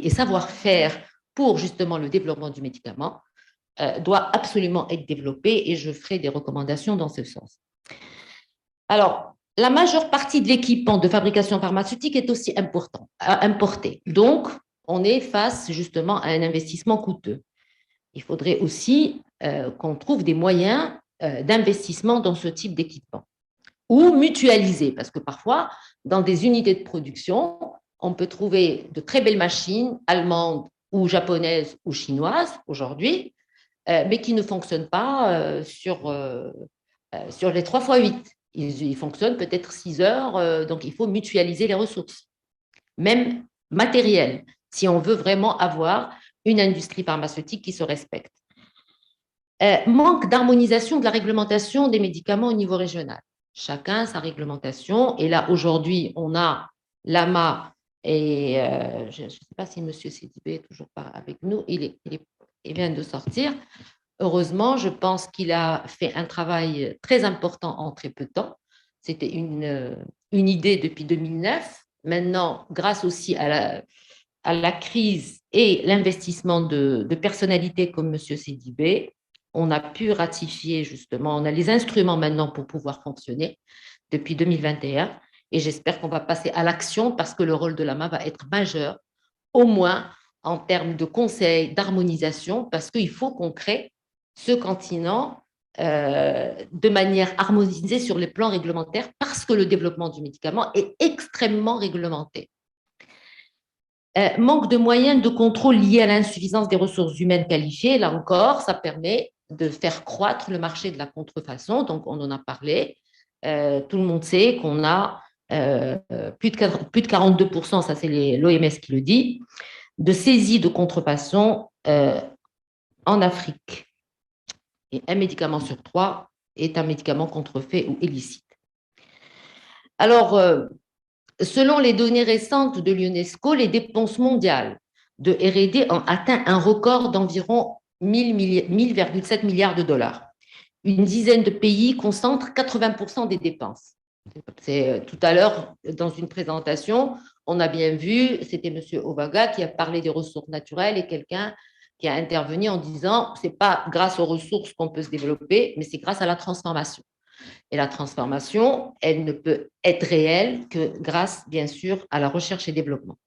savoir-faire pour justement le développement du médicament doit absolument être développée et je ferai des recommandations dans ce sens. Alors, la majeure partie de l'équipement de fabrication pharmaceutique est aussi importé. Donc, on est face justement à un investissement coûteux. Il faudrait aussi qu'on trouve des moyens d'investissement dans ce type d'équipement ou mutualiser, parce que parfois, dans des unités de production, on peut trouver de très belles machines allemandes ou japonaises ou chinoises aujourd'hui, mais qui ne fonctionnent pas sur les 3x8. Ils fonctionnent peut-être 6 heures, donc il faut mutualiser les ressources, même matérielles, si on veut vraiment avoir une industrie pharmaceutique qui se respecte. Manque d'harmonisation de la réglementation des médicaments au niveau régional. Chacun sa réglementation. Et là, aujourd'hui, on a l'AMA et je ne sais pas si M. Sidibé est toujours pas avec nous. Il vient de sortir. Heureusement, je pense qu'il a fait un travail très important en très peu de temps. C'était une idée depuis 2009. Maintenant, grâce aussi à la crise et l'investissement de personnalités comme M. Sidibé, on a pu ratifier justement, on a les instruments maintenant pour pouvoir fonctionner depuis 2021 et j'espère qu'on va passer à l'action parce que le rôle de l'AMA va être majeur, au moins en termes de conseil, d'harmonisation, parce qu'il faut qu'on crée ce continent de manière harmonisée sur les plans réglementaires parce que le développement du médicament est extrêmement réglementé. Manque de moyens de contrôle liés à l'insuffisance des ressources humaines qualifiées. Là encore, ça permet de faire croître le marché de la contrefaçon. Donc, on en a parlé. Tout le monde sait qu'on a plus de 42%, ça c'est l'OMS qui le dit, de saisie de contrefaçon en Afrique. Et un médicament sur 3 est un médicament contrefait ou illicite. Alors, selon les données récentes de l'UNESCO, les dépenses mondiales de R&D ont atteint un record d'environ 1000,7 milliards de dollars. Une dizaine de pays concentrent 80% des dépenses. Tout à l'heure, dans une présentation, on a bien vu, c'était M. Ovaga qui a parlé des ressources naturelles et quelqu'un qui a intervenu en disant ce n'est pas grâce aux ressources qu'on peut se développer, mais c'est grâce à la transformation. Et la transformation, elle ne peut être réelle que grâce, bien sûr, à la recherche et développement.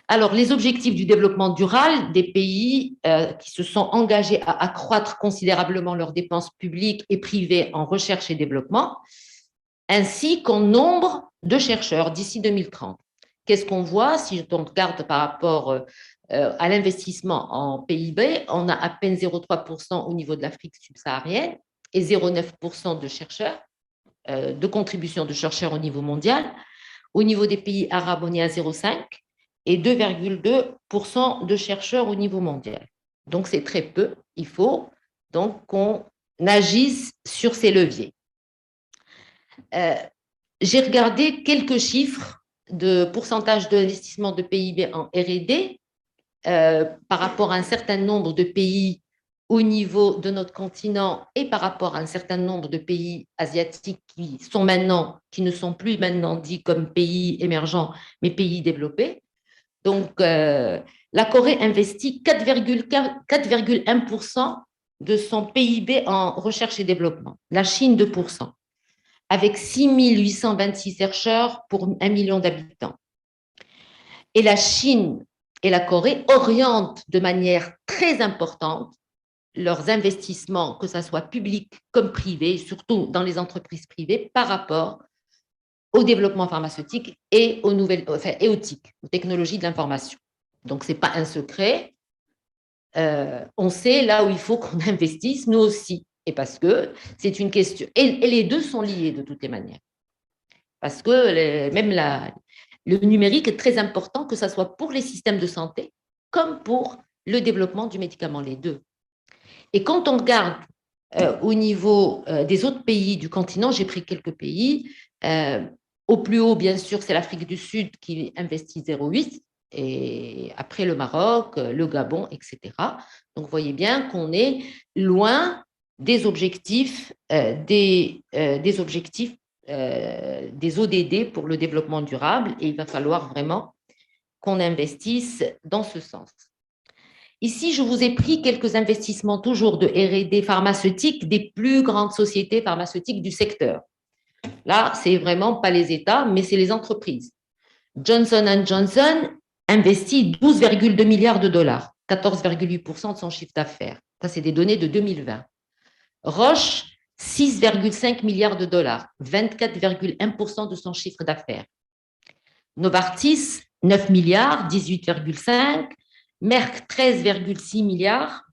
Alors, les objectifs du développement durable des pays qui se sont engagés à accroître considérablement leurs dépenses publiques et privées en recherche et développement, ainsi qu'en nombre de chercheurs d'ici 2030. Qu'est-ce qu'on voit si on regarde par rapport à l'investissement en PIB? On a à peine 0,3% au niveau de l'Afrique subsaharienne et 0,9% de chercheurs, de contribution de chercheurs au niveau mondial. Au niveau des pays arabes, on est à 0,5% et 2,2% de chercheurs au niveau mondial. Donc, c'est très peu. Il faut donc qu'on agisse sur ces leviers. J'ai regardé quelques chiffres de pourcentage d'investissement de PIB en R&D par rapport à un certain nombre de pays au niveau de notre continent et par rapport à un certain nombre de pays asiatiques qui ne sont plus maintenant dits comme pays émergents, mais pays développés. Donc, la Corée investit 4,1% de son PIB en recherche et développement. La Chine, 2%, avec 6 826 chercheurs pour 1 million d'habitants. Et la Chine et la Corée orientent de manière très importante leurs investissements, que ce soit public comme privé, surtout dans les entreprises privées, par rapport au développement pharmaceutique et aux aux technologies de l'information. Donc, ce n'est pas un secret. On sait là où il faut qu'on investisse, nous aussi. Et parce que c'est une question. Et les deux sont liés de toutes les manières. Parce que même le numérique est très important, que ce soit pour les systèmes de santé comme pour le développement du médicament, les deux. Et quand on regarde au niveau des autres pays du continent, j'ai pris quelques pays. Au plus haut, bien sûr, c'est l'Afrique du Sud qui investit 0,8, et après le Maroc, le Gabon, etc. Donc, vous voyez bien qu'on est loin des objectifs des ODD pour le développement durable, et il va falloir vraiment qu'on investisse dans ce sens. Ici, je vous ai pris quelques investissements toujours de R&D pharmaceutique des plus grandes sociétés pharmaceutiques du secteur. Là, c'est vraiment pas les États, mais c'est les entreprises. Johnson & Johnson investit 12,2 milliards de dollars, 14,8% de son chiffre d'affaires. Ça, c'est des données de 2020. Roche, 6,5 milliards de dollars, 24,1% de son chiffre d'affaires. Novartis, 9 milliards, 18,5%. Merck, 13,6 milliards.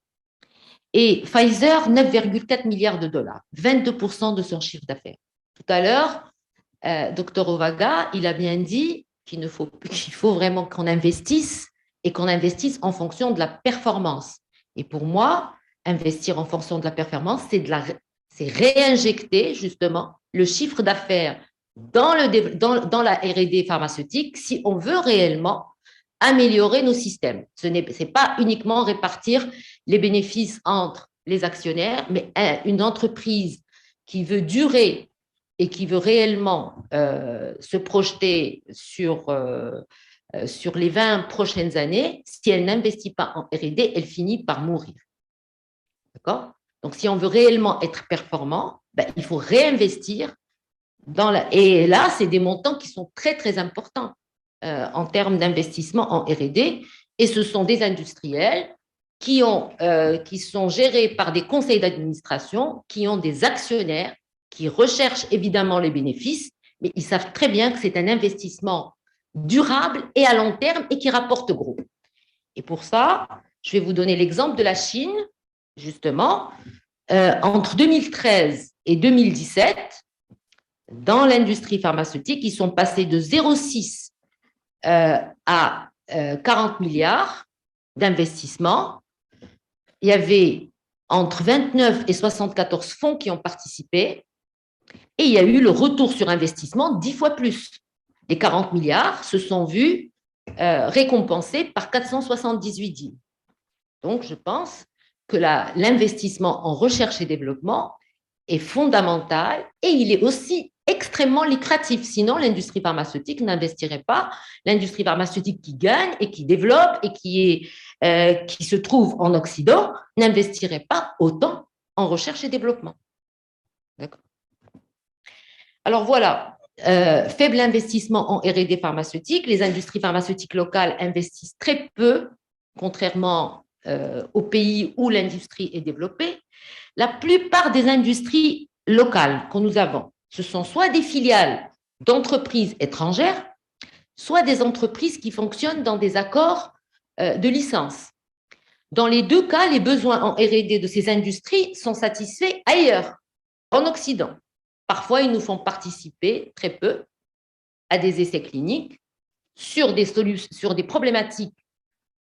Et Pfizer, 9,4 milliards de dollars, 22% de son chiffre d'affaires. Tout à l'heure, Dr Ovaga, il a bien dit qu'il faut vraiment qu'on investisse et qu'on investisse en fonction de la performance. Et pour moi, investir en fonction de la performance, c'est réinjecter justement le chiffre d'affaires dans la R&D pharmaceutique si on veut réellement améliorer nos systèmes. Ce n'est pas uniquement répartir les bénéfices entre les actionnaires, mais une entreprise qui veut durer et qui veut réellement se projeter sur les 20 prochaines années, si elle n'investit pas en R&D, elle finit par mourir. D'accord? Donc, si on veut réellement être performant, il faut réinvestir et là, c'est des montants qui sont très, très importants en termes d'investissement en R&D, et ce sont des industriels qui sont gérés par des conseils d'administration, qui ont des actionnaires, qui recherchent évidemment les bénéfices, mais ils savent très bien que c'est un investissement durable et à long terme et qui rapporte gros. Et pour ça, je vais vous donner l'exemple de la Chine, justement. Entre 2013 et 2017, dans l'industrie pharmaceutique, ils sont passés de 0,6 à 40 milliards d'investissements. Il y avait entre 29 et 74 fonds qui ont participé, et il y a eu le retour sur investissement 10 fois plus. Les 40 milliards se sont vus récompensés par 478 deals. Donc, je pense que l'investissement en recherche et développement est fondamental, et il est aussi extrêmement lucratif. Sinon, l'industrie pharmaceutique n'investirait pas. L'industrie pharmaceutique qui gagne et qui développe et qui qui se trouvent en Occident n'investiraient pas autant en recherche et développement. D'accord. Alors voilà, faible investissement en R&D pharmaceutique. Les industries pharmaceutiques locales investissent très peu, contrairement aux pays où l'industrie est développée. La plupart des industries locales que nous avons, ce sont soit des filiales d'entreprises étrangères, soit des entreprises qui fonctionnent dans des accords de licence. Dans les deux cas, les besoins en R&D de ces industries sont satisfaits ailleurs, en Occident. Parfois, ils nous font participer, très peu, à des essais cliniques sur des problématiques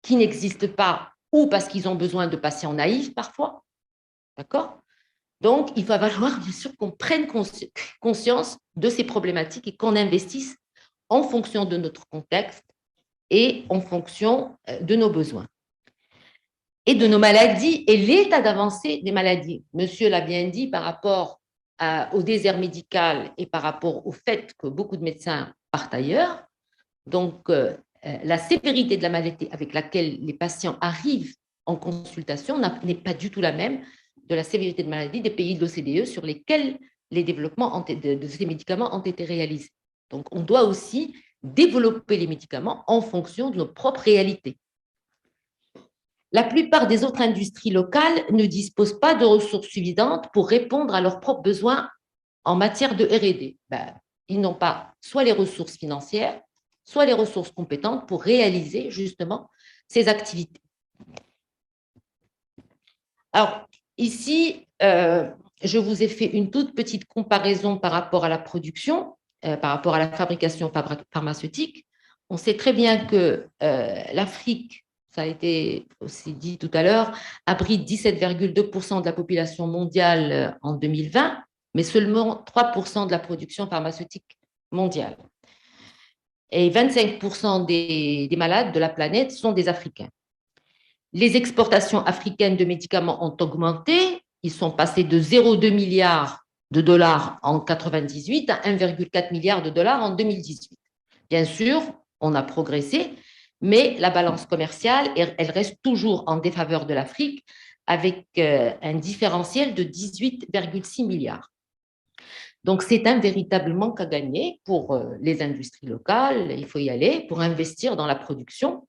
qui n'existent pas ou parce qu'ils ont besoin de patients naïfs parfois. D'accord? Donc, il va falloir bien sûr qu'on prenne conscience de ces problématiques et qu'on investisse en fonction de notre contexte et en fonction de nos besoins et de nos maladies et l'état d'avancée des maladies. Monsieur l'a bien dit par rapport au désert médical et par rapport au fait que beaucoup de médecins partent ailleurs. Donc, la sévérité de la maladie avec laquelle les patients arrivent en consultation n'est pas du tout la même de la sévérité de maladie des pays de l'OCDE sur lesquels les développements de ces médicaments ont été réalisés. Donc, on doit aussi développer les médicaments en fonction de nos propres réalités. La plupart des autres industries locales ne disposent pas de ressources suffisantes pour répondre à leurs propres besoins en matière de R&D. Ils n'ont pas soit les ressources financières, soit les ressources compétentes pour réaliser justement ces activités. Alors, ici, je vous ai fait une toute petite comparaison par rapport à la production, par rapport à la fabrication pharmaceutique. On sait très bien que l'Afrique, ça a été aussi dit tout à l'heure, abrite 17,2% de la population mondiale en 2020, mais seulement 3% de la production pharmaceutique mondiale. Et 25% des malades de la planète sont des Africains. Les exportations africaines de médicaments ont augmenté. Ils sont passés de 0,2 milliards de dollars en 1998 à 1,4 milliard de dollars en 2018. Bien sûr, on a progressé, mais la balance commerciale, elle reste toujours en défaveur de l'Afrique avec un différentiel de 18,6 milliards. Donc, c'est un véritable manque à gagner pour les industries locales. Il faut y aller pour investir dans la production.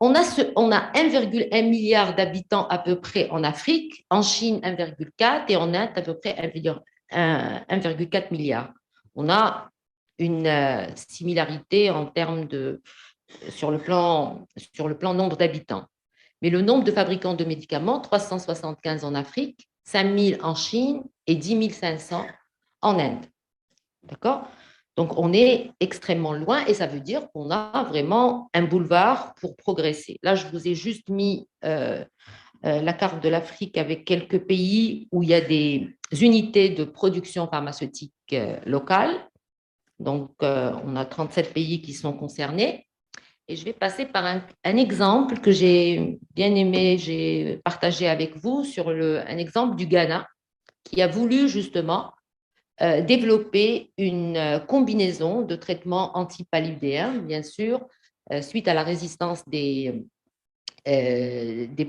On a 1,1 milliard d'habitants à peu près en Afrique, en Chine 1,4 et en Inde à peu près 1,4 milliard. On a une similarité en termes de sur le plan nombre d'habitants. Mais le nombre de fabricants de médicaments, 375 en Afrique, 5 000 en Chine et 10 500 en Inde. D'accord? Donc, on est extrêmement loin et ça veut dire qu'on a vraiment un boulevard pour progresser. Là, je vous ai juste mis la carte de l'Afrique avec quelques pays où il y a des unités de production pharmaceutique locales. Donc, on a 37 pays qui sont concernés. Et je vais passer par un exemple que j'ai bien aimé, j'ai partagé avec vous sur un exemple du Ghana qui a voulu justement développer une combinaison de traitements antipaludéens, bien sûr, suite à la résistance des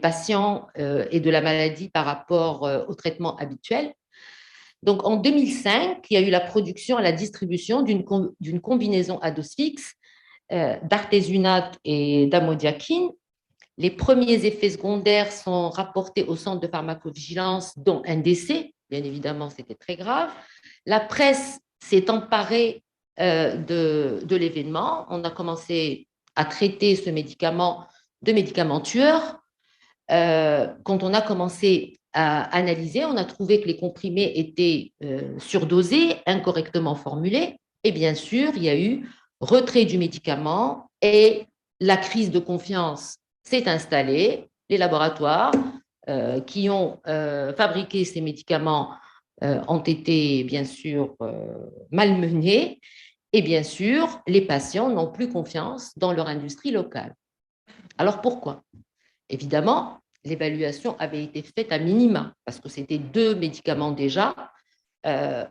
patients et de la maladie par rapport au traitement habituel. Donc, en 2005, il y a eu la production et la distribution d'une combinaison à dose fixe d'artésunate et d'amodiaquine. Les premiers effets secondaires sont rapportés au centre de pharmacovigilance, dont un décès. Bien évidemment, c'était très grave. La presse s'est emparée de l'événement. On a commencé à traiter ce médicament de médicaments tueurs. Quand on a commencé à analyser, on a trouvé que les comprimés étaient surdosés, incorrectement formulés. Et bien sûr, il y a eu retrait du médicament et la crise de confiance s'est installée. Les laboratoires qui ont fabriqué ces médicaments ont été bien sûr malmenés et bien sûr, les patients n'ont plus confiance dans leur industrie locale. Alors pourquoi? Évidemment, l'évaluation avait été faite à minima parce que c'était 2 médicaments déjà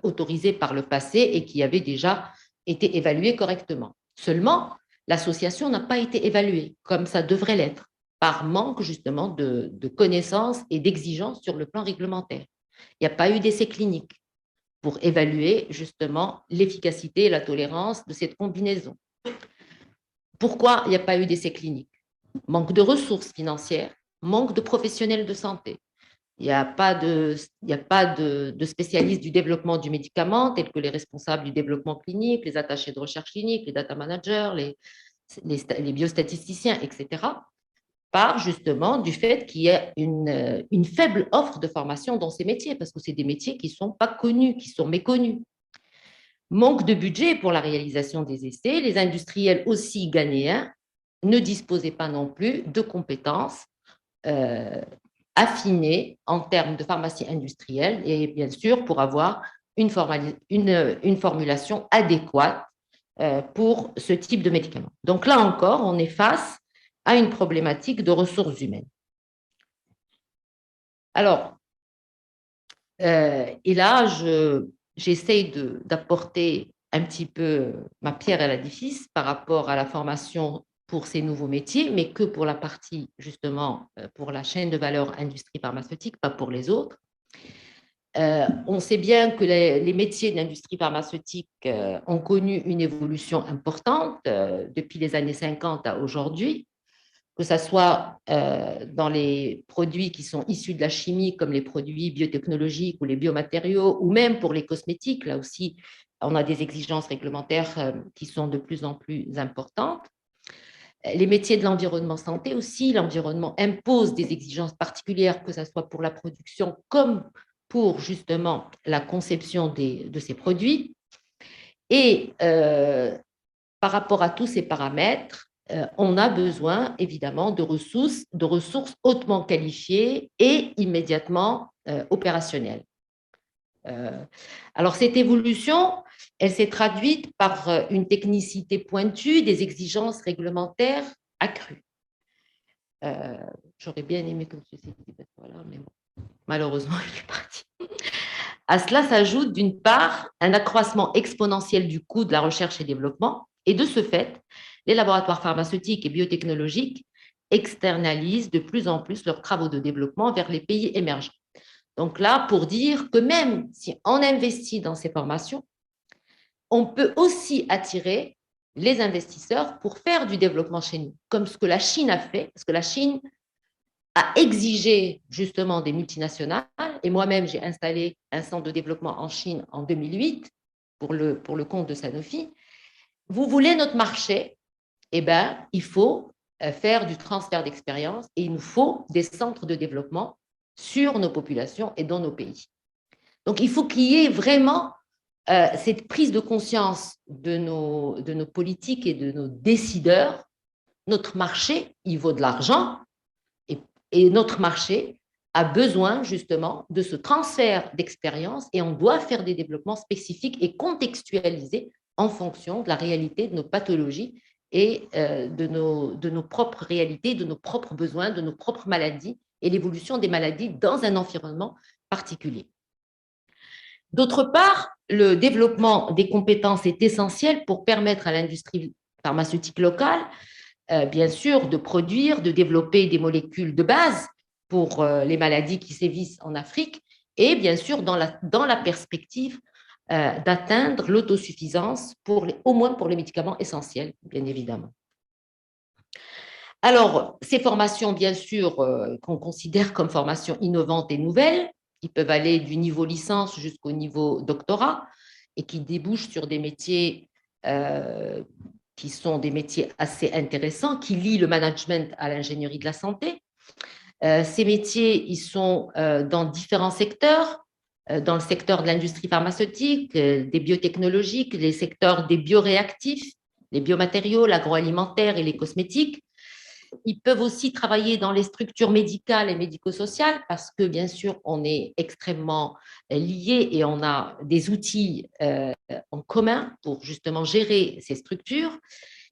autorisés par le passé et qui avaient déjà été évalués correctement. Seulement, l'association n'a pas été évaluée comme ça devrait l'être. par manque justement de connaissances et d'exigences sur le plan réglementaire. Il n'y a pas eu d'essai clinique pour évaluer justement l'efficacité et la tolérance de cette combinaison. Pourquoi il n'y a pas eu d'essai clinique? Manque de ressources financières, manque de professionnels de santé. Il n'y a pas de spécialistes du développement du médicament, tels que les responsables du développement clinique, les attachés de recherche clinique, les data managers, les biostatisticiens, etc., par justement du fait qu'il y a une faible offre de formation dans ces métiers, parce que c'est des métiers qui ne sont pas connus, qui sont méconnus. Manque de budget pour la réalisation des essais. Les industriels aussi ghanéens ne disposaient pas non plus de compétences affinées en termes de pharmacie industrielle et bien sûr pour avoir une formulation adéquate pour ce type de médicament. Donc là encore, on est face à une problématique de ressources humaines. Alors, et là, j'essaie d'apporter un petit peu ma pierre à l'édifice par rapport à la formation pour ces nouveaux métiers, mais que pour la partie, justement, pour la chaîne de valeur industrie pharmaceutique, pas pour les autres. On sait bien que les métiers de l'industrie pharmaceutique ont connu une évolution importante depuis les années 50 à aujourd'hui, que ce soit dans les produits qui sont issus de la chimie, comme les produits biotechnologiques ou les biomatériaux, ou même pour les cosmétiques. Là aussi, on a des exigences réglementaires qui sont de plus en plus importantes. Les métiers de l'environnement santé aussi, l'environnement impose des exigences particulières, que ce soit pour la production comme pour justement la conception de ces produits. Et par rapport à tous ces paramètres, on a besoin évidemment de ressources hautement qualifiées et immédiatement opérationnelles. Alors cette évolution, elle s'est traduite par une technicité pointue, des exigences réglementaires accrues. J'aurais bien aimé que ceci dit, voilà, mais bon, malheureusement, il est parti. À cela s'ajoute d'une part un accroissement exponentiel du coût de la recherche et développement, et de ce fait, les laboratoires pharmaceutiques et biotechnologiques externalisent de plus en plus leurs travaux de développement vers les pays émergents. Donc là, pour dire que même si on investit dans ces formations, on peut aussi attirer les investisseurs pour faire du développement chez nous, comme ce que la Chine a fait, parce que la Chine a exigé justement des multinationales, et moi-même j'ai installé un centre de développement en Chine en 2008 pour le compte de Sanofi. Vous voulez notre marché, eh bien, il faut faire du transfert d'expérience et il nous faut des centres de développement sur nos populations et dans nos pays. Donc, il faut qu'il y ait vraiment cette prise de conscience de nos politiques et de nos décideurs. Notre marché, il vaut de l'argent et notre marché a besoin justement de ce transfert d'expérience et on doit faire des développements spécifiques et contextualisés en fonction de la réalité de nos pathologies et de nos propres réalités, de nos propres besoins, de nos propres maladies et l'évolution des maladies dans un environnement particulier. D'autre part, le développement des compétences est essentiel pour permettre à l'industrie pharmaceutique locale, bien sûr, de produire, de développer des molécules de base pour les maladies qui sévissent en Afrique et bien sûr dans la perspective d'atteindre l'autosuffisance au moins pour les médicaments essentiels, bien évidemment. Alors, ces formations, bien sûr, qu'on considère comme formations innovantes et nouvelles, qui peuvent aller du niveau licence jusqu'au niveau doctorat et qui débouchent sur des métiers qui sont des métiers assez intéressants, qui lient le management à l'ingénierie de la santé. Ces métiers, ils sont dans différents secteurs, dans le secteur de l'industrie pharmaceutique, des biotechnologiques, les secteurs des bioréactifs, les biomatériaux, l'agroalimentaire et les cosmétiques. Ils peuvent aussi travailler dans les structures médicales et médico-sociales parce que, bien sûr, on est extrêmement liés et on a des outils en commun pour justement gérer ces structures.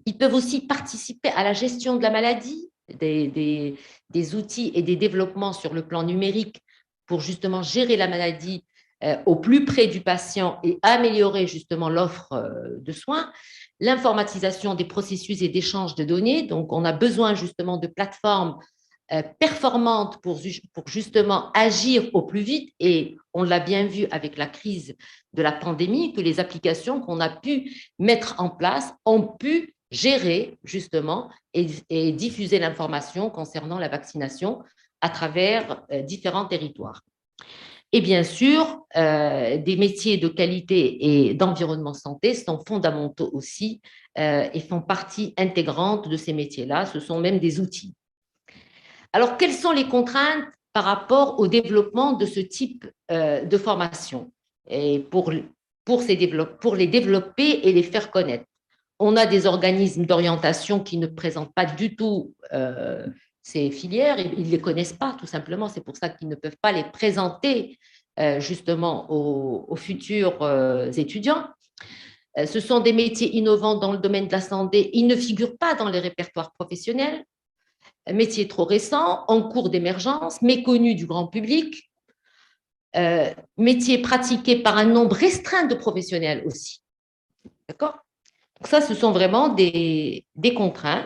Ils peuvent aussi participer à la gestion de la maladie, des outils et des développements sur le plan numérique pour justement gérer la maladie au plus près du patient et améliorer justement l'offre de soins. L'informatisation des processus et d'échange de données. Donc, on a besoin justement de plateformes performantes pour justement agir au plus vite. Et on l'a bien vu avec la crise de la pandémie, que les applications qu'on a pu mettre en place ont pu gérer justement et diffuser l'information concernant la vaccination à travers différents territoires. Et bien sûr, des métiers de qualité et d'environnement santé sont fondamentaux aussi et font partie intégrante de ces métiers-là. Ce sont même des outils. Alors, quelles sont les contraintes par rapport au développement de ce type de formation et pour les développer et les faire connaître? On a des organismes d'orientation qui ne présentent pas du tout ces filières, ils ne les connaissent pas tout simplement, c'est pour ça qu'ils ne peuvent pas les présenter justement aux futurs étudiants. Ce sont des métiers innovants dans le domaine de la santé, ils ne figurent pas dans les répertoires professionnels, métiers trop récents, en cours d'émergence, méconnus du grand public, métiers pratiqués par un nombre restreint de professionnels aussi. D'accord ? Ça, ce sont vraiment des contraintes.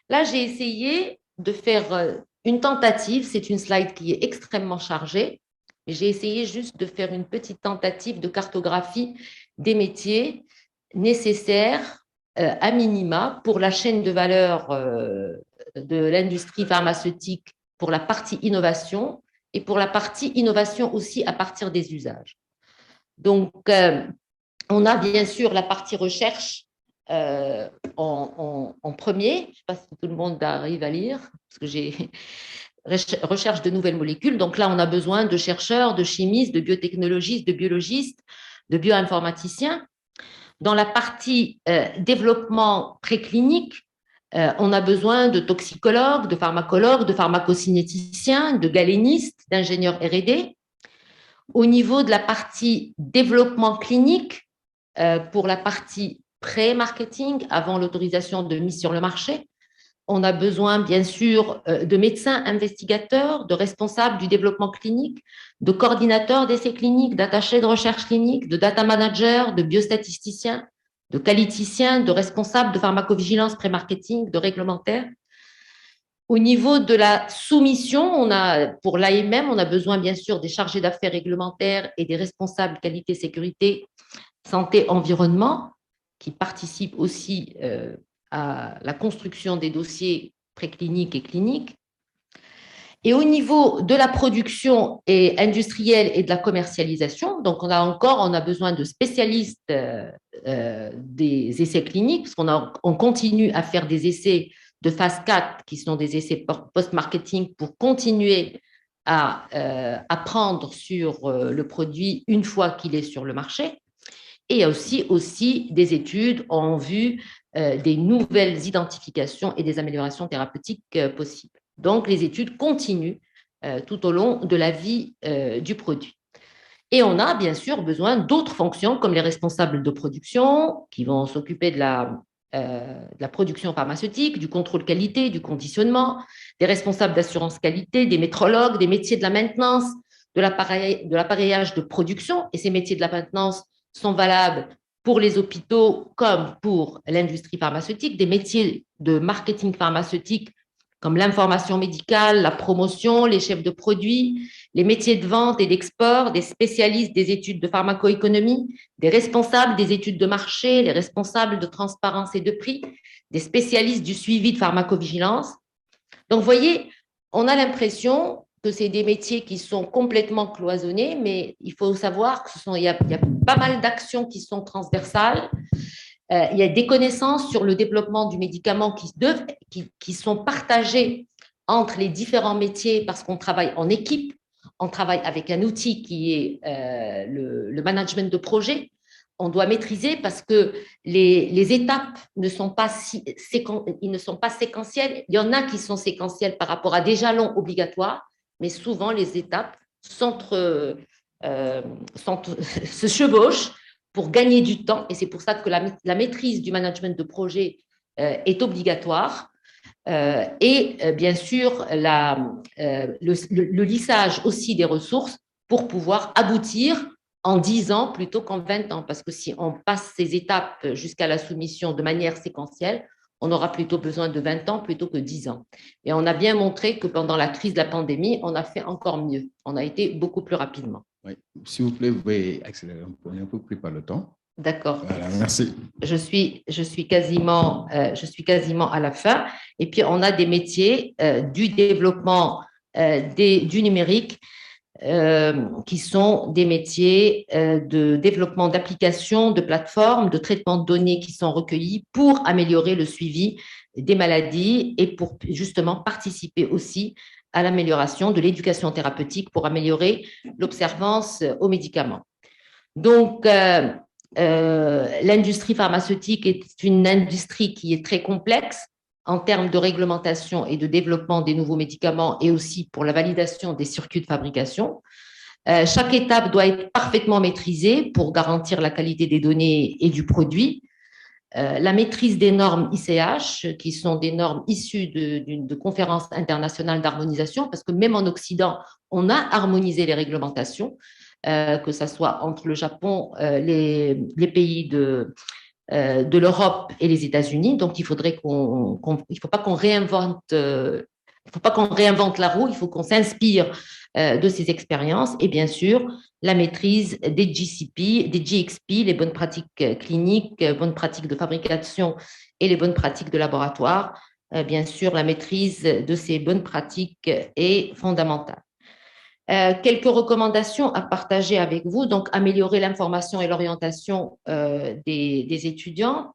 Là, j'ai essayé de faire une tentative. C'est une slide qui est extrêmement chargée. J'ai essayé juste de faire une petite tentative de cartographie des métiers nécessaires à minima pour la chaîne de valeur de l'industrie pharmaceutique, pour la partie innovation et pour la partie innovation aussi à partir des usages. Donc, on a bien sûr la partie recherche en premier. Je ne sais pas si tout le monde arrive à lire, parce que j'ai recherche de nouvelles molécules. Donc là, on a besoin de chercheurs, de chimistes, de biotechnologistes, de biologistes, de bioinformaticiens. Dans la partie développement préclinique, on a besoin de toxicologues, de pharmacologues, de pharmacocinéticiens, de galénistes, d'ingénieurs R&D. Au niveau de la partie développement clinique, pour la partie pré-marketing, avant l'autorisation de mise sur le marché, on a besoin, bien sûr, de médecins investigateurs, de responsables du développement clinique, de coordinateurs d'essais cliniques, d'attachés de recherche clinique, de data managers, de biostatisticiens, de qualiticiens, de responsables de pharmacovigilance pré-marketing, de réglementaires. Au niveau de la soumission, pour l'AMM, on a besoin, bien sûr, des chargés d'affaires réglementaires et des responsables qualité, sécurité, santé, environnement, qui participent aussi à la construction des dossiers précliniques et cliniques. Et au niveau de la production et industrielle et de la commercialisation, donc on a besoin de spécialistes des essais cliniques, parce qu'on continue à faire des essais de phase 4, qui sont des essais post-marketing, pour continuer à apprendre sur le produit une fois qu'il est sur le marché. Et il y a aussi des études en vue des nouvelles identifications et des améliorations thérapeutiques possibles. Donc, les études continuent tout au long de la vie du produit. Et on a bien sûr besoin d'autres fonctions comme les responsables de production qui vont s'occuper de la production pharmaceutique, du contrôle qualité, du conditionnement, des responsables d'assurance qualité, des métrologues, des métiers de la maintenance, de l'appareillage de production. Et ces métiers de la maintenance sont valables pour les hôpitaux comme pour l'industrie pharmaceutique, des métiers de marketing pharmaceutique comme l'information médicale, la promotion, les chefs de produits, les métiers de vente et d'export, des spécialistes des études de pharmacoéconomie, des responsables des études de marché, les responsables de transparence et de prix, des spécialistes du suivi de pharmacovigilance. Donc, vous voyez, on a l'impression que c'est des métiers qui sont complètement cloisonnés, mais il faut savoir qu'il y a pas mal d'actions qui sont transversales. Il y a des connaissances sur le développement du médicament qui sont partagées entre les différents métiers parce qu'on travaille en équipe, on travaille avec un outil qui est le management de projet. On doit maîtriser parce que les étapes ne sont pas séquentielles. Il y en a qui sont séquentielles par rapport à des jalons obligatoires, mais souvent les étapes se chevauchent pour gagner du temps. Et c'est pour ça que la maîtrise du management de projet est obligatoire. Et bien sûr, le lissage aussi des ressources pour pouvoir aboutir en 10 ans plutôt qu'en 20 ans. Parce que si on passe ces étapes jusqu'à la soumission de manière séquentielle, on aura plutôt besoin de 20 ans plutôt que 10 ans. Et on a bien montré que pendant la crise de la pandémie, on a fait encore mieux. On a été beaucoup plus rapidement. Oui. S'il vous plaît, vous pouvez accélérer un peu, on est un peu pris par le temps. D'accord. Voilà, merci. Je suis quasiment à la fin. Et puis, on a des métiers du développement du numérique qui sont des métiers de développement d'applications, de plateformes, de traitement de données qui sont recueillies pour améliorer le suivi des maladies et pour justement participer aussi à l'amélioration de l'éducation thérapeutique pour améliorer l'observance aux médicaments. Donc, l'industrie pharmaceutique est une industrie qui est très complexe en termes de réglementation et de développement des nouveaux médicaments et aussi pour la validation des circuits de fabrication. Chaque étape doit être parfaitement maîtrisée pour garantir la qualité des données et du produit. La maîtrise des normes ICH, qui sont des normes issues de conférences internationales d'harmonisation, parce que même en Occident, on a harmonisé les réglementations, que ce soit entre le Japon, les pays de l'Europe et les États-Unis. Donc, il faut pas qu'on réinvente, la roue. Il faut qu'on s'inspire de ces expériences et bien sûr la maîtrise des GCP, des GXP, les bonnes pratiques cliniques, bonnes pratiques de fabrication et les bonnes pratiques de laboratoire. Bien sûr, la maîtrise de ces bonnes pratiques est fondamentale. Quelques recommandations à partager avec vous. Donc, améliorer l'information et l'orientation des étudiants,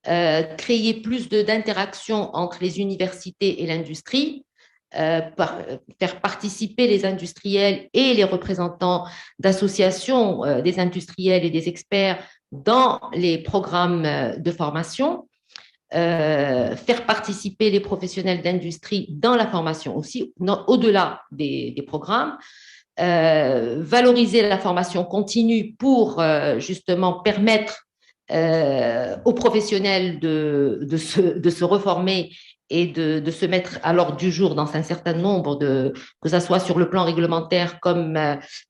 créer plus d'interactions entre les universités et l'industrie, faire participer les industriels et les représentants d'associations des industriels et des experts dans les programmes de formation, faire participer les professionnels d'industrie dans la formation aussi, au-delà des programmes, valoriser la formation continue pour justement permettre aux professionnels de se reformer et de se mettre à l'ordre du jour dans un certain nombre que ce soit sur le plan réglementaire comme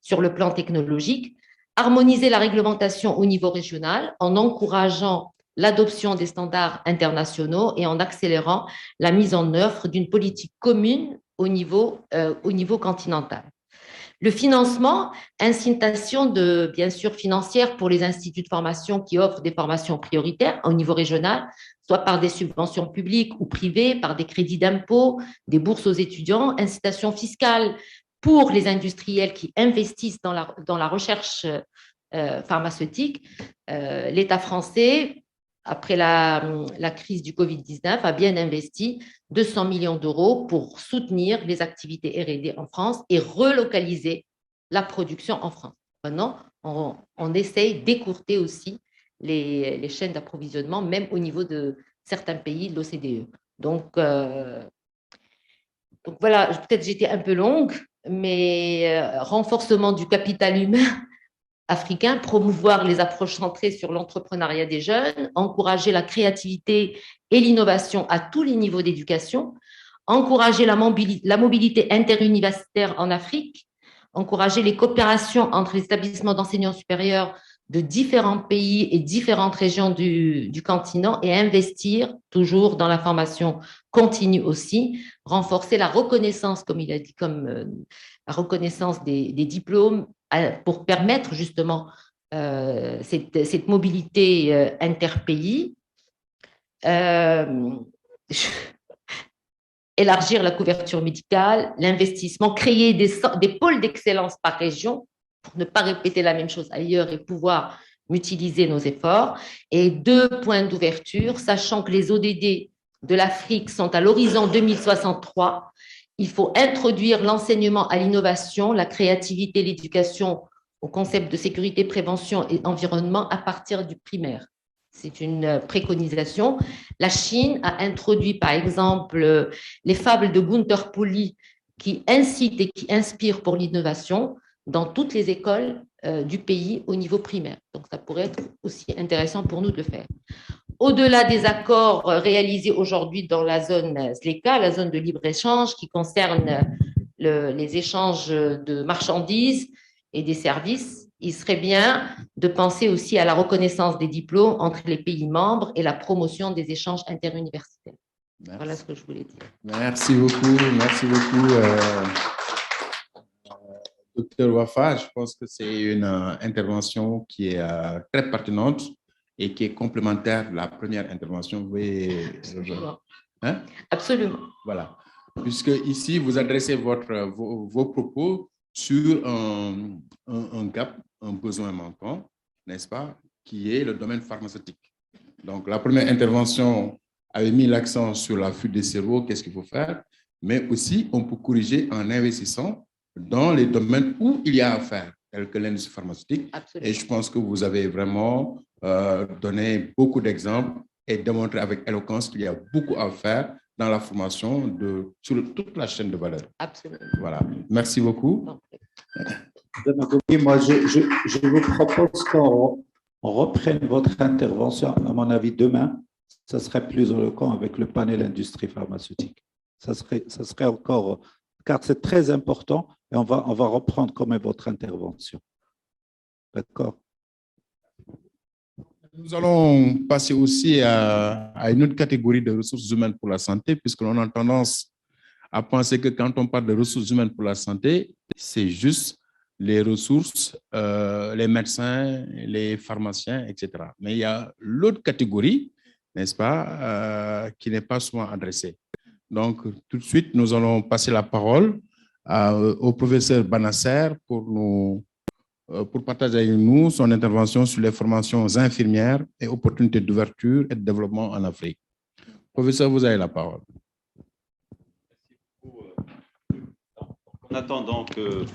sur le plan technologique, harmoniser la réglementation au niveau régional en encourageant l'adoption des standards internationaux et en accélérant la mise en œuvre d'une politique commune au niveau continental. Le financement, incitation bien sûr financière pour les instituts de formation qui offrent des formations prioritaires au niveau régional, soit par des subventions publiques ou privées, par des crédits d'impôt, des bourses aux étudiants, incitation fiscale pour les industriels qui investissent dans la recherche pharmaceutique. L'État français, après la crise du Covid-19, a bien investi 200 millions d'euros pour soutenir les activités R&D en France et relocaliser la production en France. Maintenant, on essaye d'écourter aussi les chaînes d'approvisionnement, même au niveau de certains pays de l'OCDE. Donc voilà, peut-être j'étais un peu longue, mais renforcement du capital humain africain, promouvoir les approches centrées sur l'entrepreneuriat des jeunes, encourager la créativité et l'innovation à tous les niveaux d'éducation, encourager la mobilité interuniversitaire en Afrique, encourager les coopérations entre les établissements d'enseignement supérieur de différents pays et différentes régions du continent et investir toujours dans la formation continue aussi, renforcer la reconnaissance, comme il a dit, la reconnaissance des diplômes pour permettre justement cette mobilité interpays, élargir la couverture médicale, l'investissement, créer des pôles d'excellence par région pour ne pas répéter la même chose ailleurs et pouvoir mutualiser nos efforts. Et 2 points d'ouverture, sachant que les ODD de l'Afrique sont à l'horizon 2063, il faut introduire l'enseignement à l'innovation, la créativité, l'éducation au concept de sécurité, prévention et environnement à partir du primaire. C'est une préconisation. La Chine a introduit, par exemple, les fables de Gunther Pauli qui incitent et qui inspirent pour l'innovation dans toutes les écoles du pays au niveau primaire. Donc, ça pourrait être aussi intéressant pour nous de le faire. Au-delà des accords réalisés aujourd'hui dans la zone ZLECA, la zone de libre-échange qui concerne les échanges de marchandises et des services, il serait bien de penser aussi à la reconnaissance des diplômes entre les pays membres et la promotion des échanges interuniversitaires. Merci. Voilà ce que je voulais dire. Merci beaucoup, Docteur Wafa. Je pense que c'est une intervention qui est très pertinente et qui est complémentaire de la première intervention. Vous voyez, hein? Absolument. Voilà. Puisque ici, vous adressez vos propos sur un gap, un besoin manquant, n'est-ce pas, qui est le domaine pharmaceutique. Donc, la première intervention avait mis l'accent sur la fuite des cerveaux, qu'est-ce qu'il faut faire, mais aussi on peut corriger en investissant dans les domaines où il y a à faire, tels que l'industrie pharmaceutique. Absolument. Et je pense que vous avez vraiment donné beaucoup d'exemples et démontré avec éloquence qu'il y a beaucoup à faire dans la formation sur toute la chaîne de valeur. Absolument. Voilà. Merci beaucoup. Moi, je vous propose qu'on reprenne votre intervention, à mon avis, demain. Ça serait plus éloquent avec le panel industrie pharmaceutique. Ça serait encore, car c'est très important et on va reprendre quand même votre intervention. D'accord? Nous allons passer aussi à une autre catégorie de ressources humaines pour la santé, puisque l'on a tendance à penser que quand on parle de ressources humaines pour la santé, c'est juste les ressources, les médecins, les pharmaciens, etc. Mais il y a l'autre catégorie, n'est-ce pas, qui n'est pas souvent adressée. Donc, tout de suite, nous allons passer la parole au professeur Banasser pour partager avec nous son intervention sur les formations infirmières et opportunités d'ouverture et de développement en Afrique. Professeur, vous avez la parole. En attendant que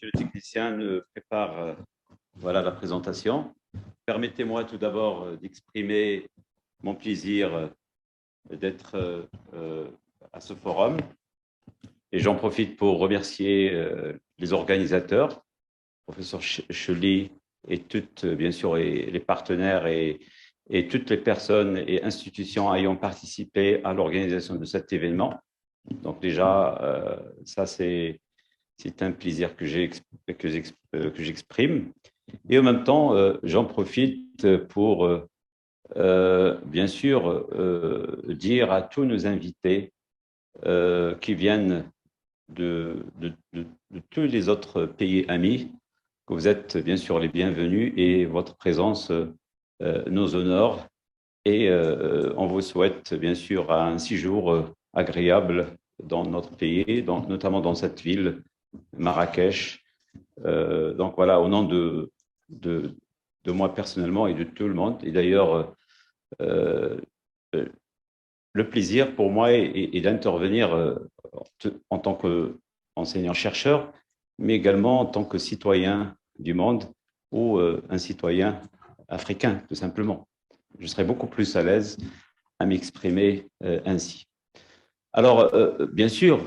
le technicien ne prépare voilà, la présentation, permettez-moi tout d'abord d'exprimer mon plaisir d'être à ce forum. Et j'en profite pour remercier les organisateurs, professeur Chely et toutes, bien sûr, les partenaires et toutes les personnes et institutions ayant participé à l'organisation de cet événement. Donc déjà, ça c'est un plaisir que j'exprime. Et en même temps, j'en profite pour, bien sûr, dire à tous nos invités qui viennent de tous les autres pays amis que vous êtes bien sûr les bienvenus et votre présence nous honore. Et on vous souhaite bien sûr un séjour agréable dans notre pays, notamment dans cette ville, Marrakech. Donc voilà, au nom de moi personnellement et de tout le monde. Et d'ailleurs, le plaisir pour moi est d'intervenir en tant qu'enseignant-chercheur, mais également en tant que citoyen du monde ou un citoyen africain, tout simplement. Je serais beaucoup plus à l'aise à m'exprimer ainsi. Alors, bien sûr,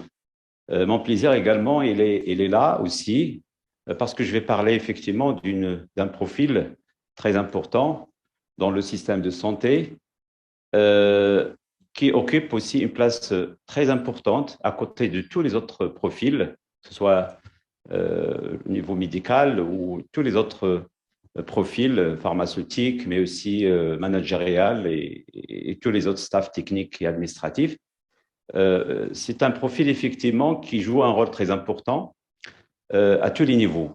mon plaisir également, il est là aussi, parce que je vais parler effectivement d'un profil très important dans le système de santé, qui occupe aussi une place très importante à côté de tous les autres profils, que ce soit au niveau médical ou tous les autres profils pharmaceutiques, mais aussi managérial et tous les autres staffs techniques et administratifs. C'est un profil effectivement qui joue un rôle très important à tous les niveaux.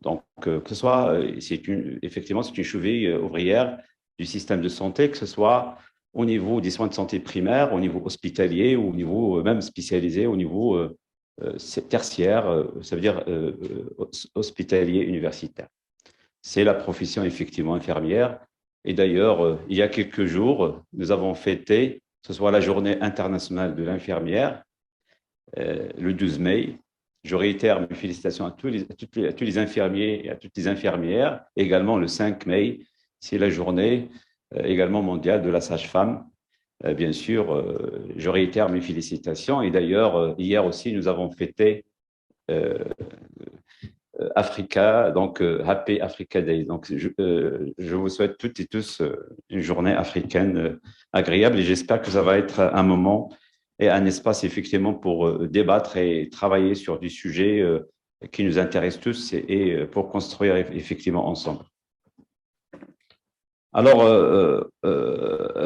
Donc, que ce soit, effectivement, c'est une cheville ouvrière du système de santé, que ce soit au niveau des soins de santé primaires, au niveau hospitalier, ou au niveau même spécialisé, au niveau tertiaire, ça veut dire hospitalier universitaire. C'est la profession effectivement infirmière. Et d'ailleurs, il y a quelques jours, nous avons fêté, que ce soit la journée internationale de l'infirmière, le 12 mai. Je réitère mes félicitations à tous les infirmiers et à toutes les infirmières. Également, le 5 mai, c'est la journée également mondiale de la sage-femme. Bien sûr, je réitère mes félicitations. Et d'ailleurs, hier aussi, nous avons fêté Africa, donc Happy Africa Day. Donc, je vous souhaite toutes et tous une journée africaine agréable et j'espère que ça va être un moment et un espace effectivement pour débattre et travailler sur du sujet qui nous intéresse tous et pour construire effectivement ensemble. Alors,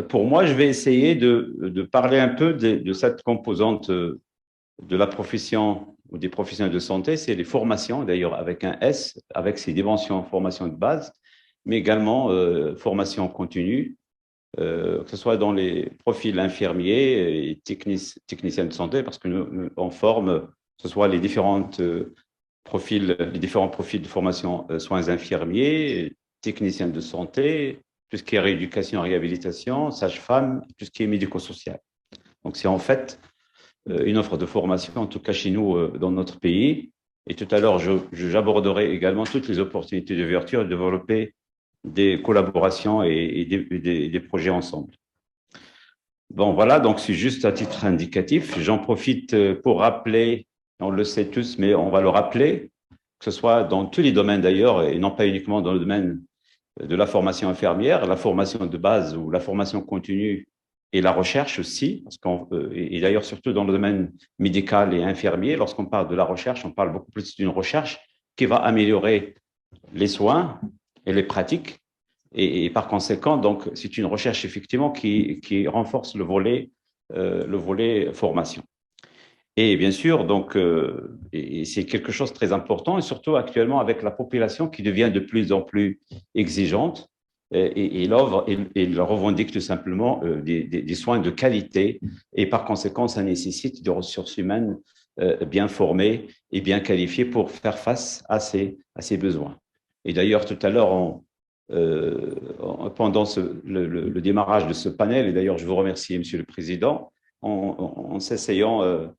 pour moi, je vais essayer de parler un peu de cette composante de la profession ou des professionnels de santé, c'est les formations, d'ailleurs avec un S, avec ses dimensions formation de base, mais également formation continue, que ce soit dans les profils infirmiers et techniciens de santé, parce que on forme, que ce soit les différents profils de formation soins infirmiers, techniciens de santé, tout ce qui est rééducation, réhabilitation, sage-femme, tout ce qui est médico-social. Donc, c'est en fait une offre de formation, en tout cas chez nous, dans notre pays. Et tout à l'heure, j'aborderai également toutes les opportunités d'ouverture, de développer des collaborations et des projets ensemble. Bon, voilà, donc c'est juste à titre indicatif. J'en profite pour rappeler, on le sait tous, mais on va le rappeler, que ce soit dans tous les domaines d'ailleurs, et non pas uniquement dans le domaine de la formation infirmière, la formation de base ou la formation continue et la recherche aussi, et d'ailleurs surtout dans le domaine médical et infirmier, lorsqu'on parle de la recherche, on parle beaucoup plus d'une recherche qui va améliorer les soins et les pratiques. Et par conséquent, donc, c'est une recherche effectivement qui renforce le volet formation. Et bien sûr, donc, et c'est quelque chose de très important, et surtout actuellement avec la population qui devient de plus en plus exigeante, et elle revendique tout simplement des soins de qualité, et par conséquent, ça nécessite des ressources humaines bien formées et bien qualifiées pour faire face à ces besoins. Et d'ailleurs, tout à l'heure, pendant le démarrage de ce panel, et d'ailleurs, je vous remercie, Monsieur le Président, en s'essayant,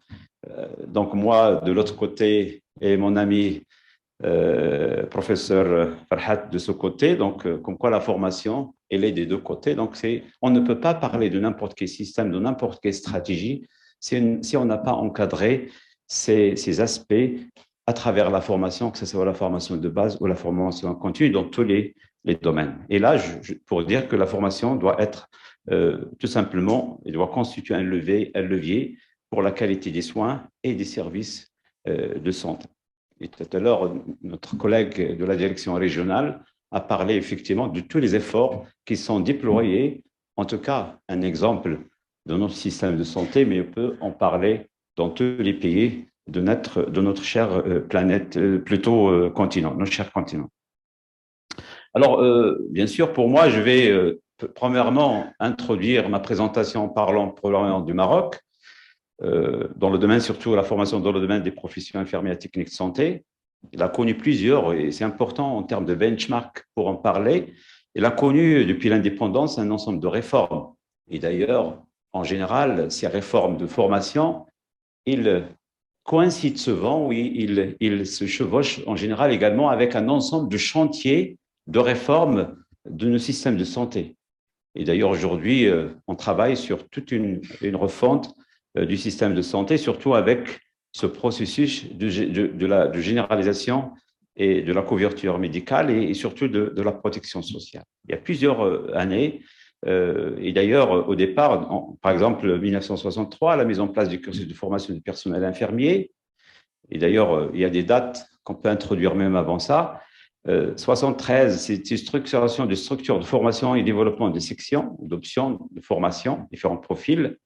donc moi de l'autre côté et mon ami professeur Farhat de ce côté, donc comme quoi la formation, elle est des deux côtés. Donc on ne peut pas parler de n'importe quel système, de n'importe quelle stratégie si on n'a pas encadré ces aspects à travers la formation, que ce soit la formation de base ou la formation continue dans tous les domaines. Et là, pour dire que la formation doit être tout simplement, elle doit constituer un levier pour la qualité des soins et des services de santé. Et tout à l'heure, notre collègue de la direction régionale a parlé effectivement de tous les efforts qui sont déployés, en tout cas un exemple de notre système de santé, mais on peut en parler dans tous les pays de notre chère planète, plutôt continent, notre cher continent. Alors, bien sûr, pour moi, je vais premièrement introduire ma présentation en parlant probablement du Maroc, dans le domaine, surtout la formation dans le domaine des professions infirmières techniques de santé. Il a connu plusieurs, et c'est important en termes de benchmark pour en parler. Il a connu depuis l'indépendance un ensemble de réformes. Et d'ailleurs, en général, ces réformes de formation, ils coïncident souvent, oui, ils se chevauchent en général également avec un ensemble de chantiers de réforme de nos systèmes de santé. Et d'ailleurs, aujourd'hui, on travaille sur toute une refonte du système de santé, surtout avec ce processus de généralisation et de la couverture médicale et surtout de la protection sociale. Il y a plusieurs années, et d'ailleurs, au départ, par exemple, 1963, la mise en place du cursus de formation du personnel infirmier, et d'ailleurs, il y a des dates qu'on peut introduire même avant ça. 73, c'est une structuration de structures de formation et développement des sections, d'options de formation, différents profils.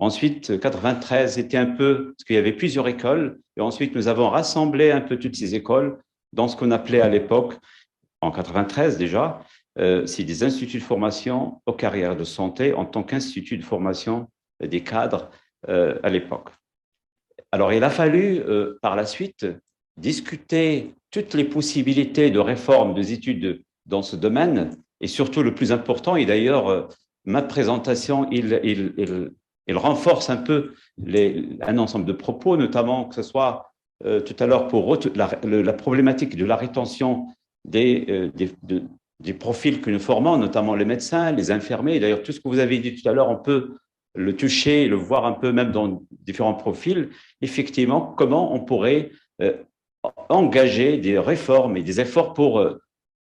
Ensuite, 93, c'était un peu, parce qu'il y avait plusieurs écoles, et ensuite nous avons rassemblé un peu toutes ces écoles dans ce qu'on appelait à l'époque, en 93 déjà, c'est des instituts de formation aux carrières de santé en tant qu'institut de formation des cadres à l'époque. Alors, il a fallu par la suite discuter toutes les possibilités de réforme des études dans ce domaine, et surtout le plus important, et d'ailleurs, ma présentation, il renforce un peu un ensemble de propos, notamment que ce soit tout à l'heure pour la problématique de la rétention des profils que nous formons, notamment les médecins, les infirmiers. D'ailleurs, tout ce que vous avez dit tout à l'heure, on peut le toucher, le voir un peu même dans différents profils. Effectivement, comment on pourrait engager des réformes et des efforts pour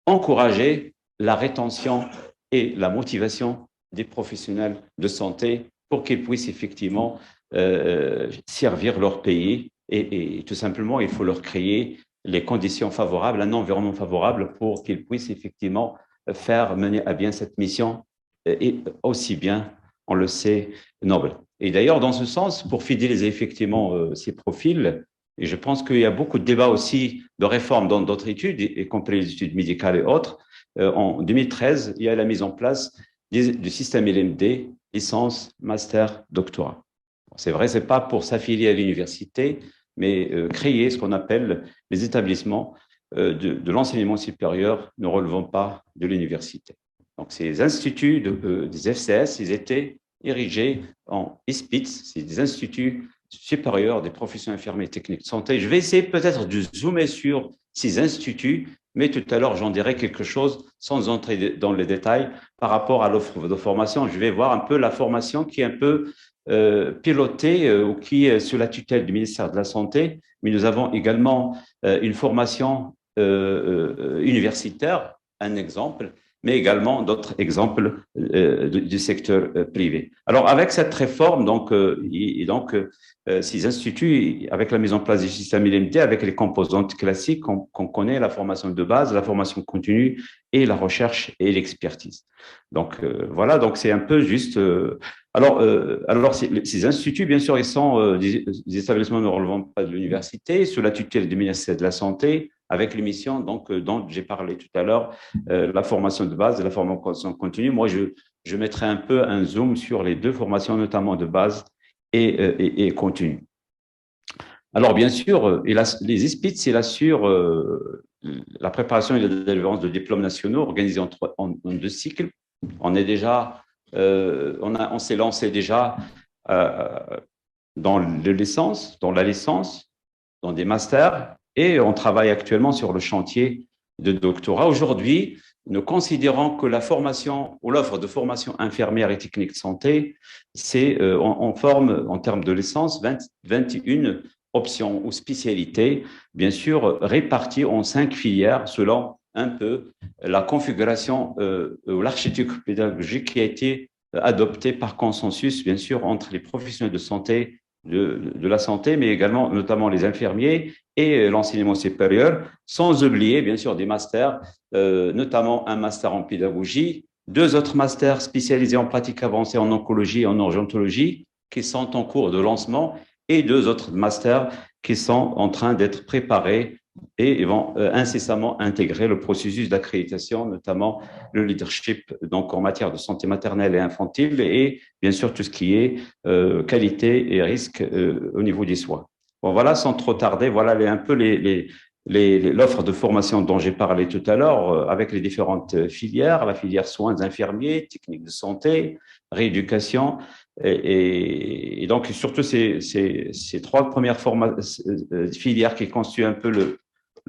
encourager la rétention et la motivation des professionnels de santé pour qu'ils puissent effectivement servir leur pays. Et tout simplement, il faut leur créer les conditions favorables, un environnement favorable pour qu'ils puissent effectivement faire mener à bien cette mission et aussi bien, on le sait, noble. Et d'ailleurs, dans ce sens, pour fidéliser effectivement ces profils, et je pense qu'il y a beaucoup de débats aussi de réforme dans d'autres études, y compris les études médicales et autres. En 2013, il y a la mise en place du système LMD, licence, master, doctorat. C'est vrai, ce n'est pas pour s'affilier à l'université, mais créer ce qu'on appelle les établissements de l'enseignement supérieur ne relevant pas de l'université. Donc, ces instituts des FCS, ils étaient érigés en ISPITS, c'est des instituts supérieurs des professions infirmières et techniques de santé. Je vais essayer peut-être de zoomer sur ces instituts, mais tout à l'heure, j'en dirai quelque chose sans entrer dans les détails par rapport à l'offre de formation. Je vais voir un peu la formation qui est un peu pilotée ou qui est sous la tutelle du ministère de la Santé, mais nous avons également une formation universitaire, un exemple, mais également d'autres exemples du secteur privé. Alors, avec cette réforme, ces instituts, avec la mise en place du système LMD, avec les composantes classiques qu'on connaît, la formation de base, la formation continue et la recherche et l'expertise. Donc, voilà, donc c'est un peu juste… Alors, ces instituts, bien sûr, ils sont des établissements ne relevant pas de l'université, sous la tutelle du ministère de la Santé, avec les missions dont j'ai parlé tout à l'heure, la formation de base et la formation continue. Moi, je mettrai un peu un zoom sur les deux formations, notamment de base et continue. Alors, bien sûr, les ISPITS, il assure la préparation et la délivrance de diplômes nationaux organisés en 2 cycles. On est déjà… on s'est lancé déjà dans la licence, dans des masters, et on travaille actuellement sur le chantier de doctorat. Aujourd'hui, nous considérons que la formation ou l'offre de formation infirmière et technique de santé, on forme en termes de licence 21 options ou spécialités, bien sûr réparties en 5 filières selon un peu la configuration ou l'architecture pédagogique qui a été adoptée par consensus, bien sûr, entre les professionnels de santé, de la santé, mais également notamment les infirmiers et l'enseignement supérieur, sans oublier, bien sûr, des masters, notamment un master en pédagogie, 2 autres masters spécialisés en pratique avancée en oncologie et en urgentologie qui sont en cours de lancement et 2 autres masters qui sont en train d'être préparés et vont incessamment intégrer le processus d'accréditation, notamment le leadership donc en matière de santé maternelle et infantile et bien sûr tout ce qui est qualité et risque au niveau des soins. Bon, voilà, sans trop tarder, voilà un peu l'offre de formation dont j'ai parlé tout à l'heure avec les différentes filières, la filière soins infirmiers, techniques de santé, rééducation et donc surtout ces 3 premières filières qui constituent un peu le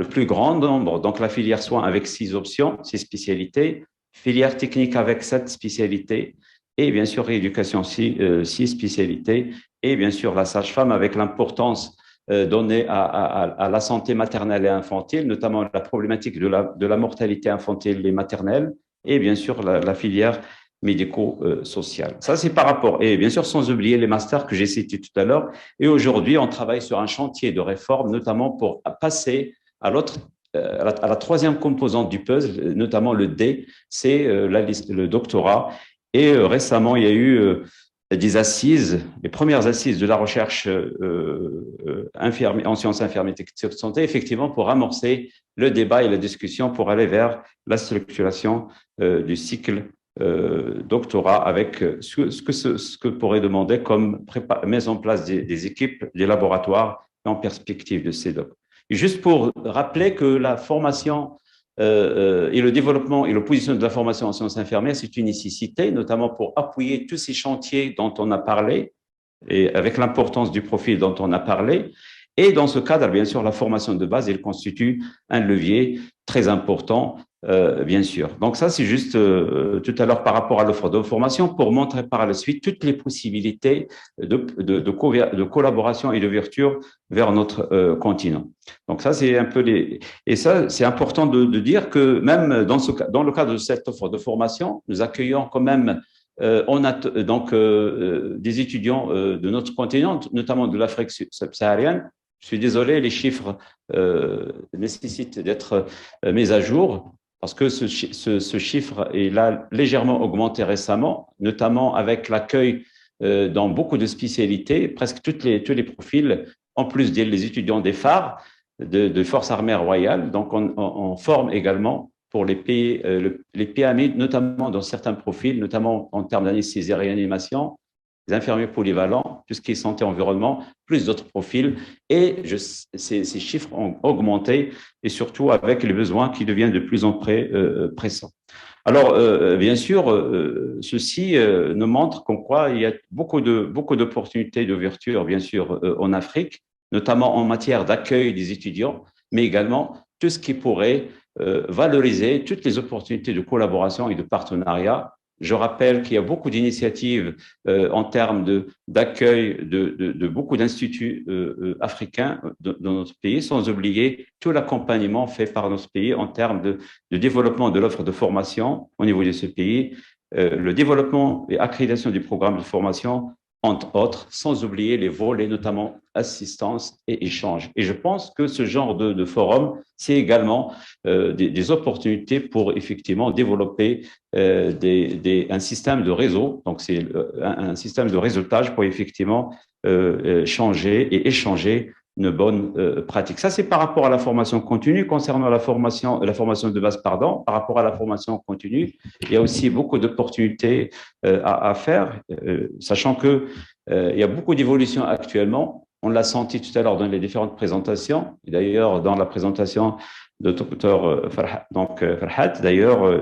plus grand nombre, donc la filière soins avec 6 options, 6 spécialités, filière technique avec 7 spécialités, et bien sûr rééducation 6 spécialités, et bien sûr la sage-femme avec l'importance donnée à la santé maternelle et infantile, notamment la problématique de la mortalité infantile et maternelle, et bien sûr la filière médico-sociale. Ça, c'est par rapport, et bien sûr sans oublier les masters que j'ai cités tout à l'heure, et aujourd'hui on travaille sur un chantier de réforme, notamment pour passer à la 3e composante du puzzle, notamment le D, c'est le doctorat. Et récemment, il y a eu des assises, les premières assises de la recherche en sciences infirmières et techniques de santé, effectivement, pour amorcer le débat et la discussion pour aller vers la structuration du cycle doctorat avec ce que pourrait demander comme mise en place des équipes, des laboratoires en perspective de CEDOC. Et juste pour rappeler que la formation et le développement et le positionnement de la formation en sciences infirmières, c'est une nécessité, notamment pour appuyer tous ces chantiers dont on a parlé, et avec l'importance du profil dont on a parlé. Et dans ce cadre, bien sûr, la formation de base, elle constitue un levier très important, bien sûr. Donc ça, c'est juste tout à l'heure par rapport à l'offre de formation pour montrer par la suite toutes les possibilités de collaboration et d'ouverture vers notre continent. Donc ça, c'est un peu et ça, c'est important de dire que même dans le cadre de cette offre de formation, nous accueillons quand même on a donc des étudiants de notre continent, notamment de l'Afrique subsaharienne, Je suis désolé, les chiffres nécessitent d'être mis à jour parce que ce chiffre est là légèrement augmenté récemment, notamment avec l'accueil dans beaucoup de spécialités, presque tous les profils, en plus des étudiants des phares de Forces armées royales. Donc, on forme également pour les PAMI, notamment dans certains profils, notamment en termes d'anesthésie et réanimation, les infirmiers polyvalents, tout ce qui est santé environnement, plus d'autres profils. Et ces chiffres ont augmenté, et surtout avec les besoins qui deviennent de plus en plus pressants. Alors, bien sûr, ceci nous montre qu'en quoi il y a beaucoup d'opportunités d'ouverture, bien sûr, en Afrique, notamment en matière d'accueil des étudiants, mais également tout ce qui pourrait valoriser toutes les opportunités de collaboration et de partenariat. Je rappelle qu'il y a beaucoup d'initiatives en termes d'accueil de beaucoup d'instituts africains dans notre pays, sans oublier tout l'accompagnement fait par notre pays en termes de développement de l'offre de formation au niveau de ce pays, le développement et accréditation du programme de formation, entre autres, sans oublier les volets, notamment assistance et échange. Et je pense que ce genre de forum, c'est également des opportunités pour effectivement développer un système de réseau. Donc, c'est un système de réseautage pour effectivement changer et échanger une bonne pratique. Ça, c'est par rapport à la formation continue. Concernant la formation de base, par rapport à la formation continue, il y a aussi beaucoup d'opportunités à faire, sachant que il y a beaucoup d'évolutions actuellement. On l'a senti tout à l'heure dans les différentes présentations. D'ailleurs, dans la présentation de Dr Farhat, d'ailleurs,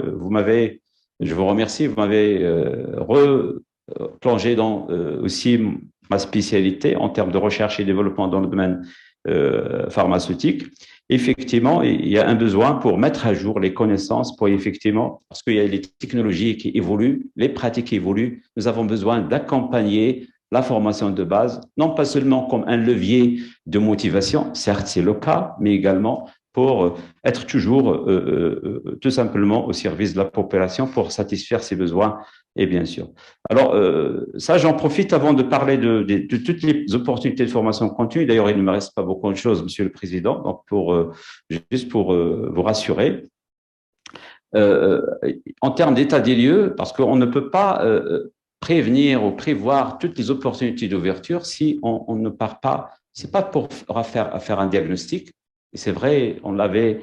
je vous remercie, vous m'avez replongé dans aussi ma spécialité en termes de recherche et développement dans le domaine pharmaceutique. Effectivement, il y a un besoin pour mettre à jour les connaissances, parce qu'il y a les technologies qui évoluent, les pratiques qui évoluent. Nous avons besoin d'accompagner la formation de base, non pas seulement comme un levier de motivation, certes c'est le cas, mais également pour être toujours tout simplement au service de la population pour satisfaire ses besoins, et bien sûr. Alors, ça, j'en profite avant de parler de toutes les opportunités de formation continue. D'ailleurs, il ne me reste pas beaucoup de choses, Monsieur le Président, donc juste pour vous rassurer. En termes d'état des lieux, parce qu'on ne peut pas prévenir ou prévoir toutes les opportunités d'ouverture si on ne part pas. C'est pas pour faire un diagnostic. Et c'est vrai, on l'avait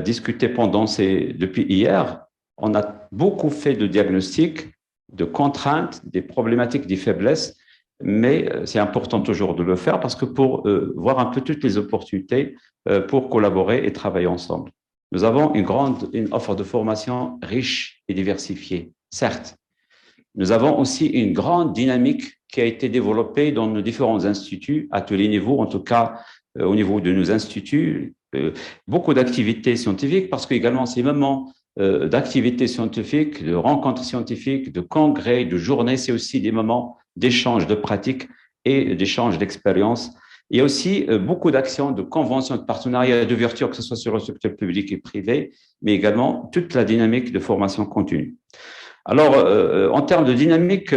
discuté depuis hier. On a beaucoup fait de diagnostics, de contraintes, des problématiques, des faiblesses, mais c'est important toujours de le faire parce que pour voir un peu toutes les opportunités pour collaborer et travailler ensemble. Nous avons une offre de formation riche et diversifiée, certes. Nous avons aussi une grande dynamique qui a été développée dans nos différents instituts, à tous les niveaux, en tout cas au niveau de nos instituts, beaucoup d'activités scientifiques, parce qu'également ces moments d'activités scientifiques, de rencontres scientifiques, de congrès, de journées, c'est aussi des moments d'échange de pratiques et d'échange d'expériences. Il y a aussi beaucoup d'actions de conventions, de partenariats, d'ouverture, que ce soit sur le secteur public et privé, mais également toute la dynamique de formation continue. Alors, en termes de dynamique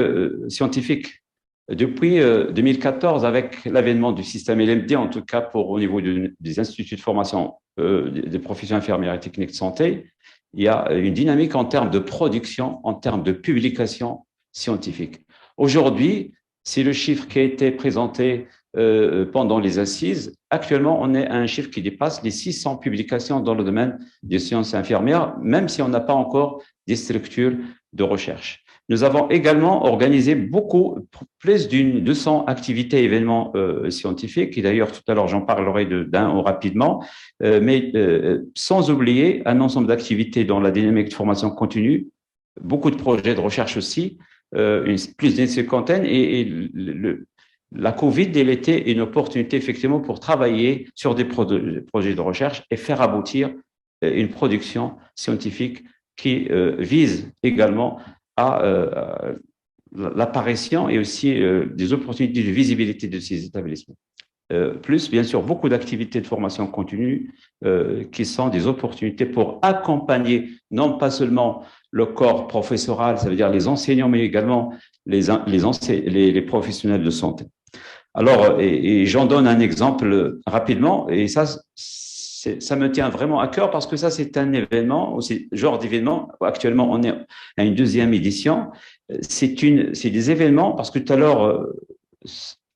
scientifique, depuis 2014, avec l'avènement du système LMD, en tout cas au niveau des instituts de formation des professions infirmières et techniques de santé, il y a une dynamique en termes de production, en termes de publication scientifique. Aujourd'hui, c'est le chiffre qui a été présenté pendant les assises. Actuellement, on est à un chiffre qui dépasse les 600 publications dans le domaine des sciences infirmières, même si on n'a pas encore des structures de recherche. Nous avons également organisé plus d'une 200 activités et événements scientifiques, et d'ailleurs tout à l'heure j'en parlerai d'un rapidement, mais sans oublier un ensemble d'activités dans la dynamique de formation continue, beaucoup de projets de recherche aussi, plus d'une cinquantaine, et la Covid, elle était une opportunité effectivement pour travailler sur des projets de recherche et faire aboutir une production scientifique qui vise également à l'apparition et aussi des opportunités de visibilité de ces établissements. Plus, bien sûr, beaucoup d'activités de formation continue qui sont des opportunités pour accompagner non pas seulement le corps professoral, ça veut dire les enseignants, mais également les professionnels de santé. Alors, et j'en donne un exemple rapidement, et ça me tient vraiment à cœur parce que ça, c'est un événement, c'est genre d'événement. Actuellement, on est à une deuxième édition. C'est des événements parce que tout à l'heure,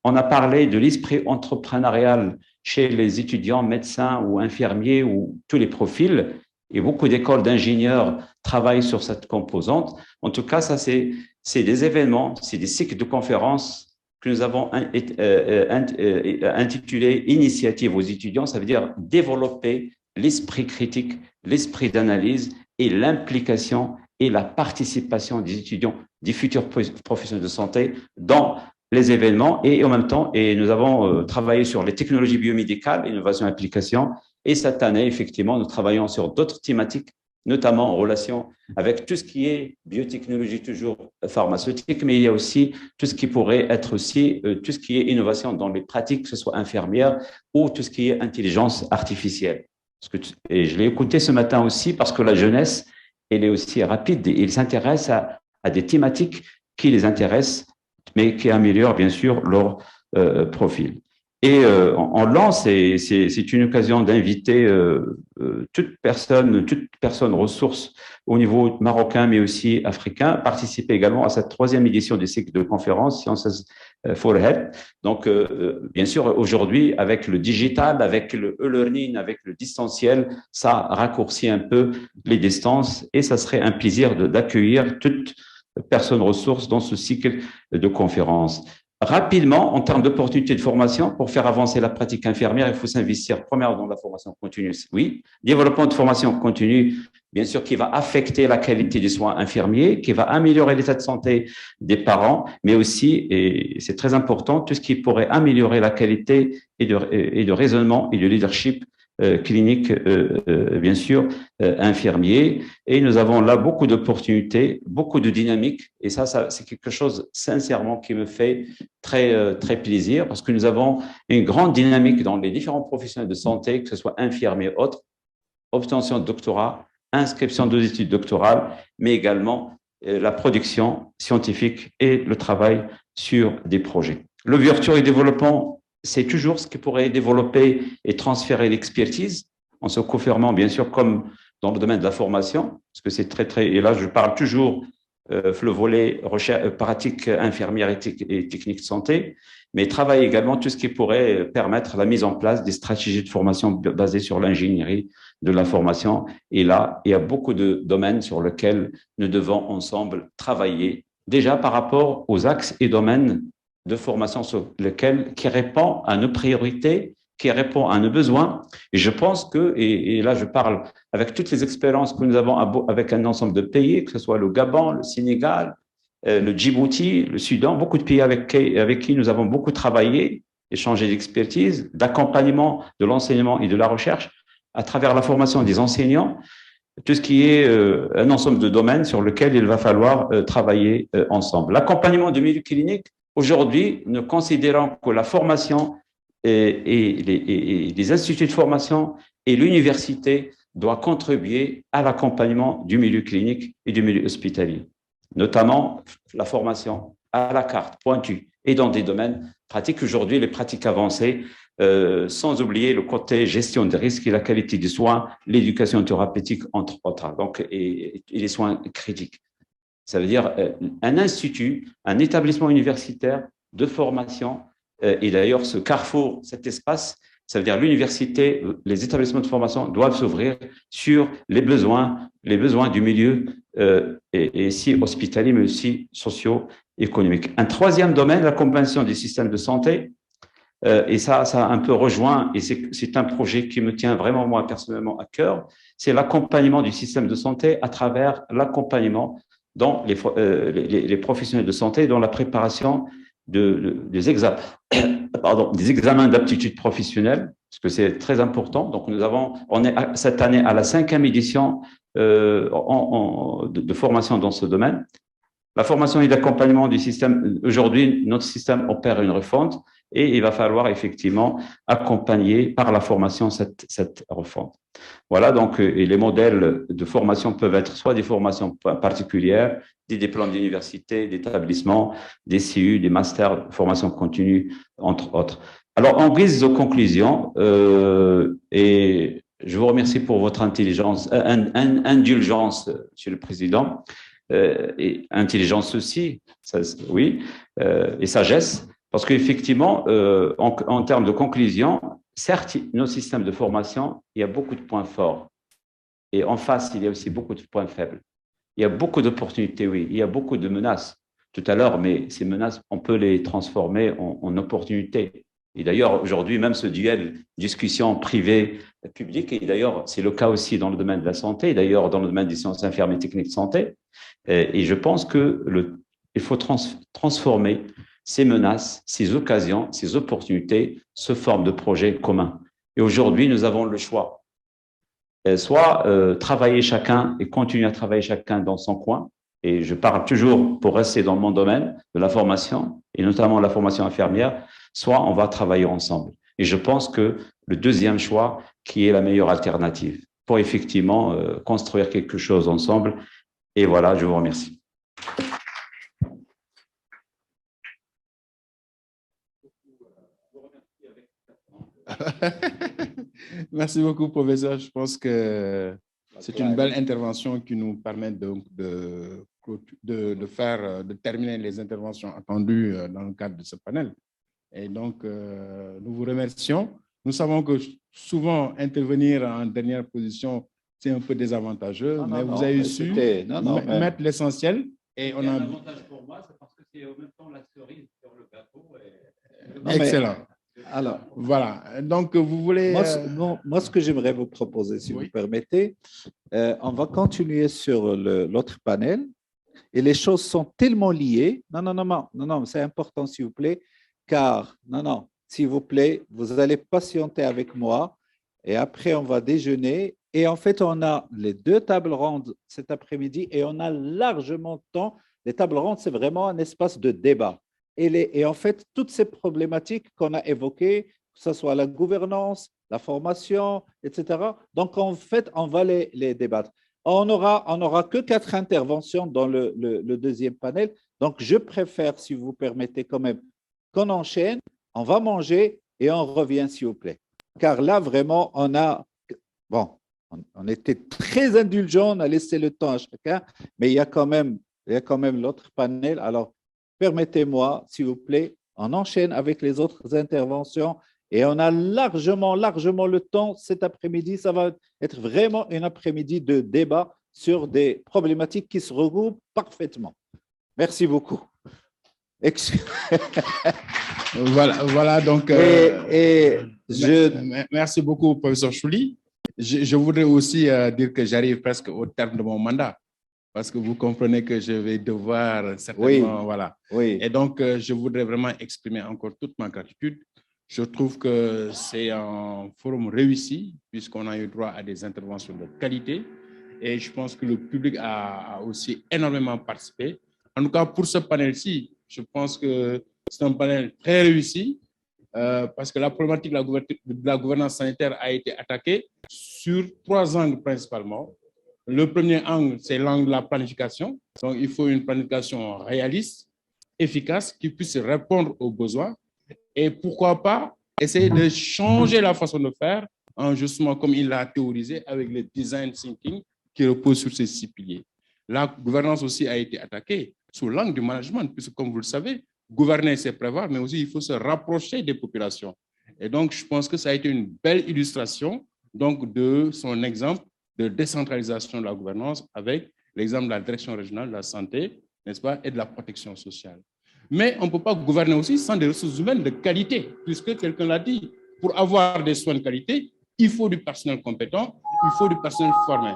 on a parlé de l'esprit entrepreneurial chez les étudiants, médecins ou infirmiers ou tous les profils. Et beaucoup d'écoles d'ingénieurs travaillent sur cette composante. En tout cas, ça, c'est des événements, c'est des cycles de conférences que nous avons intitulés Initiative aux étudiants. Ça veut dire développer l'esprit critique, l'esprit d'analyse et l'implication et la participation des étudiants, des futurs professionnels de santé dans les événements et en même temps, et nous avons travaillé sur les technologies biomédicales, innovation et application. Et cette année, effectivement, nous travaillons sur d'autres thématiques, notamment en relation avec tout ce qui est biotechnologie, toujours pharmaceutique, mais il y a aussi tout ce qui pourrait être aussi, tout ce qui est innovation dans les pratiques, que ce soit infirmière ou tout ce qui est intelligence artificielle. Et je l'ai écouté ce matin aussi parce que la jeunesse, elle est aussi rapide et ils s'intéressent à des thématiques qui les intéressent, mais qui améliorent bien sûr leur profil. Et on lance, c'est une occasion d'inviter toute personne ressource au niveau marocain, mais aussi africain, participer également à cette troisième édition du cycle de conférences Sciences for Health. Donc, bien sûr, aujourd'hui, avec le digital, avec le e-learning, avec le distanciel, ça raccourcit un peu les distances et ça serait un plaisir d'accueillir toute personne ressource dans ce cycle de conférences. Rapidement, en termes d'opportunités de formation, pour faire avancer la pratique infirmière, il faut s'investir premièrement dans la formation continue. Oui, développement de formation continue, bien sûr, qui va affecter la qualité des soins infirmiers, qui va améliorer l'état de santé des parents, mais aussi, et c'est très important, tout ce qui pourrait améliorer la qualité et de raisonnement et de leadership clinique, bien sûr, infirmier. Et nous avons là beaucoup d'opportunités, beaucoup de dynamique. Et ça c'est quelque chose, sincèrement, qui me fait très plaisir parce que nous avons une grande dynamique dans les différents professionnels de santé, que ce soit infirmiers et autres, obtention de doctorat, inscription aux études doctorales, mais également la production scientifique et le travail sur des projets. L'ouverture et développement, c'est toujours ce qui pourrait développer et transférer l'expertise en se confirmant, bien sûr, comme dans le domaine de la formation, parce que c'est et là, je parle toujours le volet recherche, pratique infirmière et technique de santé, mais travailler également tout ce qui pourrait permettre la mise en place des stratégies de formation basées sur l'ingénierie de la formation. Et là, il y a beaucoup de domaines sur lesquels nous devons ensemble travailler, déjà par rapport aux axes et domaines de formation sur lequel, qui répond à nos priorités, qui répond à nos besoins. Et je pense que, et là je parle avec toutes les expériences que nous avons avec un ensemble de pays, que ce soit le Gabon, le Sénégal, le Djibouti, le Soudan, beaucoup de pays avec qui nous avons beaucoup travaillé, échangé d'expertise, d'accompagnement de l'enseignement et de la recherche à travers la formation des enseignants, tout ce qui est un ensemble de domaines sur lesquels il va falloir travailler ensemble. L'accompagnement du milieu clinique, aujourd'hui, nous considérons que la formation et les instituts de formation et l'université doivent contribuer à l'accompagnement du milieu clinique et du milieu hospitalier, notamment la formation à la carte, pointue, et dans des domaines pratiques. Aujourd'hui, les pratiques avancées, sans oublier le côté gestion des risques et la qualité des soins, l'éducation thérapeutique, entre autres, donc, et les soins critiques. Ça veut dire un institut, un établissement universitaire de formation, et d'ailleurs ce carrefour, cet espace, ça veut dire l'université, les établissements de formation doivent s'ouvrir sur les besoins du milieu, et si hospitalier, mais aussi socio-économique. Un troisième domaine, la compréhension des systèmes de santé, et ça a un peu rejoint, et c'est un projet qui me tient vraiment, moi, personnellement, à cœur, c'est l'accompagnement du système de santé à travers l'accompagnement dans les professionnels de santé, dans la préparation des examens d'aptitude professionnelle, parce que c'est très important. Donc, on est cette année à la 5e édition de formation dans ce domaine. La formation et l'accompagnement du système, aujourd'hui, notre système opère une refonte et il va falloir effectivement accompagner par la formation cette refonte. Voilà, donc et les modèles de formation peuvent être soit des formations particulières, des diplômes d'université, d'établissement, des CU, des masters, formation continue, entre autres. Alors, en guise de conclusion, et je vous remercie pour votre indulgence, Monsieur le Président, et intelligence aussi, ça, oui, et sagesse, parce qu'effectivement, en termes de conclusion, certes, nos systèmes de formation, il y a beaucoup de points forts, et en face, il y a aussi beaucoup de points faibles. Il y a beaucoup d'opportunités, oui, il y a beaucoup de menaces tout à l'heure, mais ces menaces, on peut les transformer en opportunités. Et d'ailleurs, aujourd'hui, même ce duel, discussion privée-publique, et d'ailleurs, c'est le cas aussi dans le domaine de la santé, d'ailleurs, dans le domaine des sciences infirmières et techniques de santé. Et je pense qu'il faut transformer ces menaces, ces occasions, ces opportunités, sous forme de projets communs. Et aujourd'hui, nous avons le choix. Soit travailler chacun et continuer à travailler chacun dans son coin, et je parle toujours pour rester dans mon domaine de la formation, et notamment la formation infirmière, soit on va travailler ensemble. Et je pense que le deuxième choix, qui est la meilleure alternative, pour effectivement construire quelque chose ensemble. Et voilà, je vous remercie. Merci beaucoup, professeur. Je pense que c'est une belle intervention qui nous permet donc de terminer les interventions attendues dans le cadre de ce panel. Et donc, nous vous remercions. Nous savons que souvent, intervenir en dernière position, c'est un peu désavantageux, mais vous avez su mettre l'essentiel. Et on a l'avantage pour moi, c'est parce que c'est en même temps la cerise sur le gâteau. Excellent. Alors, voilà. Donc, vous voulez… Moi, ce que j'aimerais vous proposer, si vous permettez, on va continuer sur l'autre panel. Et les choses sont tellement liées. Non, c'est important, s'il vous plaît, car, s'il vous plaît, vous allez patienter avec moi et après, on va déjeuner. Et en fait, on a les 2 tables rondes cet après-midi et on a largement de temps. Les tables rondes, c'est vraiment un espace de débat. Et en fait, toutes ces problématiques qu'on a évoquées, que ce soit la gouvernance, la formation, etc. Donc, en fait, on va les débattre. On n'aura que 4 interventions dans le deuxième panel. Donc, je préfère, si vous permettez quand même, qu'on enchaîne, on va manger et on revient, s'il vous plaît. Car là, vraiment, on était très indulgents, on a laissé le temps à chacun, mais il y a quand même l'autre panel. Alors, permettez-moi, s'il vous plaît, on enchaîne avec les autres interventions et on a largement le temps cet après-midi. Ça va être vraiment un après-midi de débat sur des problématiques qui se regroupent parfaitement. Merci beaucoup. Voilà donc… Merci beaucoup, professeur Chouli. Je voudrais aussi dire que j'arrive presque au terme de mon mandat. Parce que vous comprenez que je vais devoir certainement… Voilà. Oui. Et donc, je voudrais vraiment exprimer encore toute ma gratitude. Je trouve que c'est un forum réussi, puisqu'on a eu droit à des interventions de qualité. Et je pense que le public a aussi énormément participé. En tout cas, pour ce panel-ci, je pense que c'est un panel très réussi, parce que la problématique de la gouvernance sanitaire a été attaquée sur 3 angles principalement. Le premier angle, c'est l'angle de la planification. Donc, il faut une planification réaliste, efficace, qui puisse répondre aux besoins. Et pourquoi pas essayer de changer la façon de faire, justement comme il l'a théorisé, avec le design thinking qui repose sur ces 6 piliers. La gouvernance aussi a été attaquée sous l'angle du management, puisque comme vous le savez, gouverner, c'est prévoir, mais aussi il faut se rapprocher des populations. Et donc, je pense que ça a été une belle illustration donc, de son exemple de décentralisation de la gouvernance avec l'exemple de la direction régionale de la santé, n'est-ce pas, et de la protection sociale. Mais on ne peut pas gouverner aussi sans des ressources humaines de qualité, puisque quelqu'un l'a dit, pour avoir des soins de qualité, il faut du personnel compétent, il faut du personnel formé.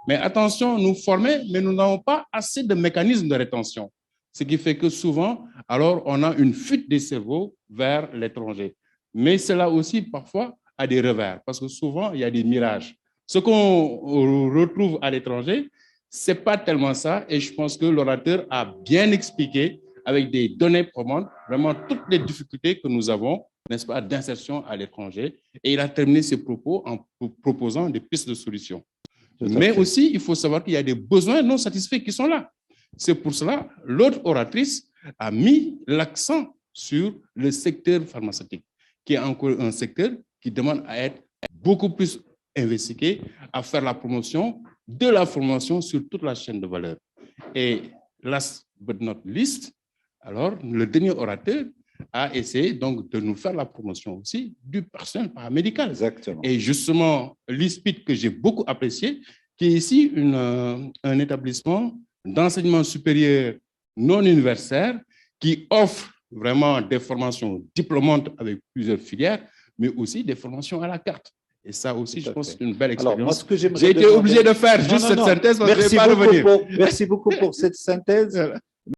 Mais attention, nous former, mais nous n'avons pas assez de mécanismes de rétention. Ce qui fait que souvent, alors, on a une fuite des cerveaux vers l'étranger. Mais cela aussi, parfois, a des revers, parce que souvent, il y a des mirages. Ce qu'on retrouve à l'étranger, ce n'est pas tellement ça, et je pense que l'orateur a bien expliqué avec des données probantes, vraiment toutes les difficultés que nous avons, n'est-ce pas, d'insertion à l'étranger. Et il a terminé ses propos en proposant des pistes de solutions. Mais aussi, il faut savoir qu'il y a des besoins non satisfaits qui sont là. C'est pour cela, l'autre oratrice a mis l'accent sur le secteur pharmaceutique, qui est encore un secteur qui demande à être beaucoup plus investigué, à faire la promotion de la formation sur toute la chaîne de valeur. Et last but not least, alors le dernier orateur a essayé donc de nous faire la promotion aussi du personnel paramédical. Exactement. Et justement, l'ISPID que j'ai beaucoup apprécié, qui est ici un établissement d'enseignement supérieur non universitaire qui offre vraiment des formations diplômantes avec plusieurs filières, mais aussi des formations à la carte. Et ça aussi, je pense que c'est une belle expérience. J'ai été obligé de faire juste cette synthèse parce que je ne vais pas revenir. Merci beaucoup pour cette synthèse.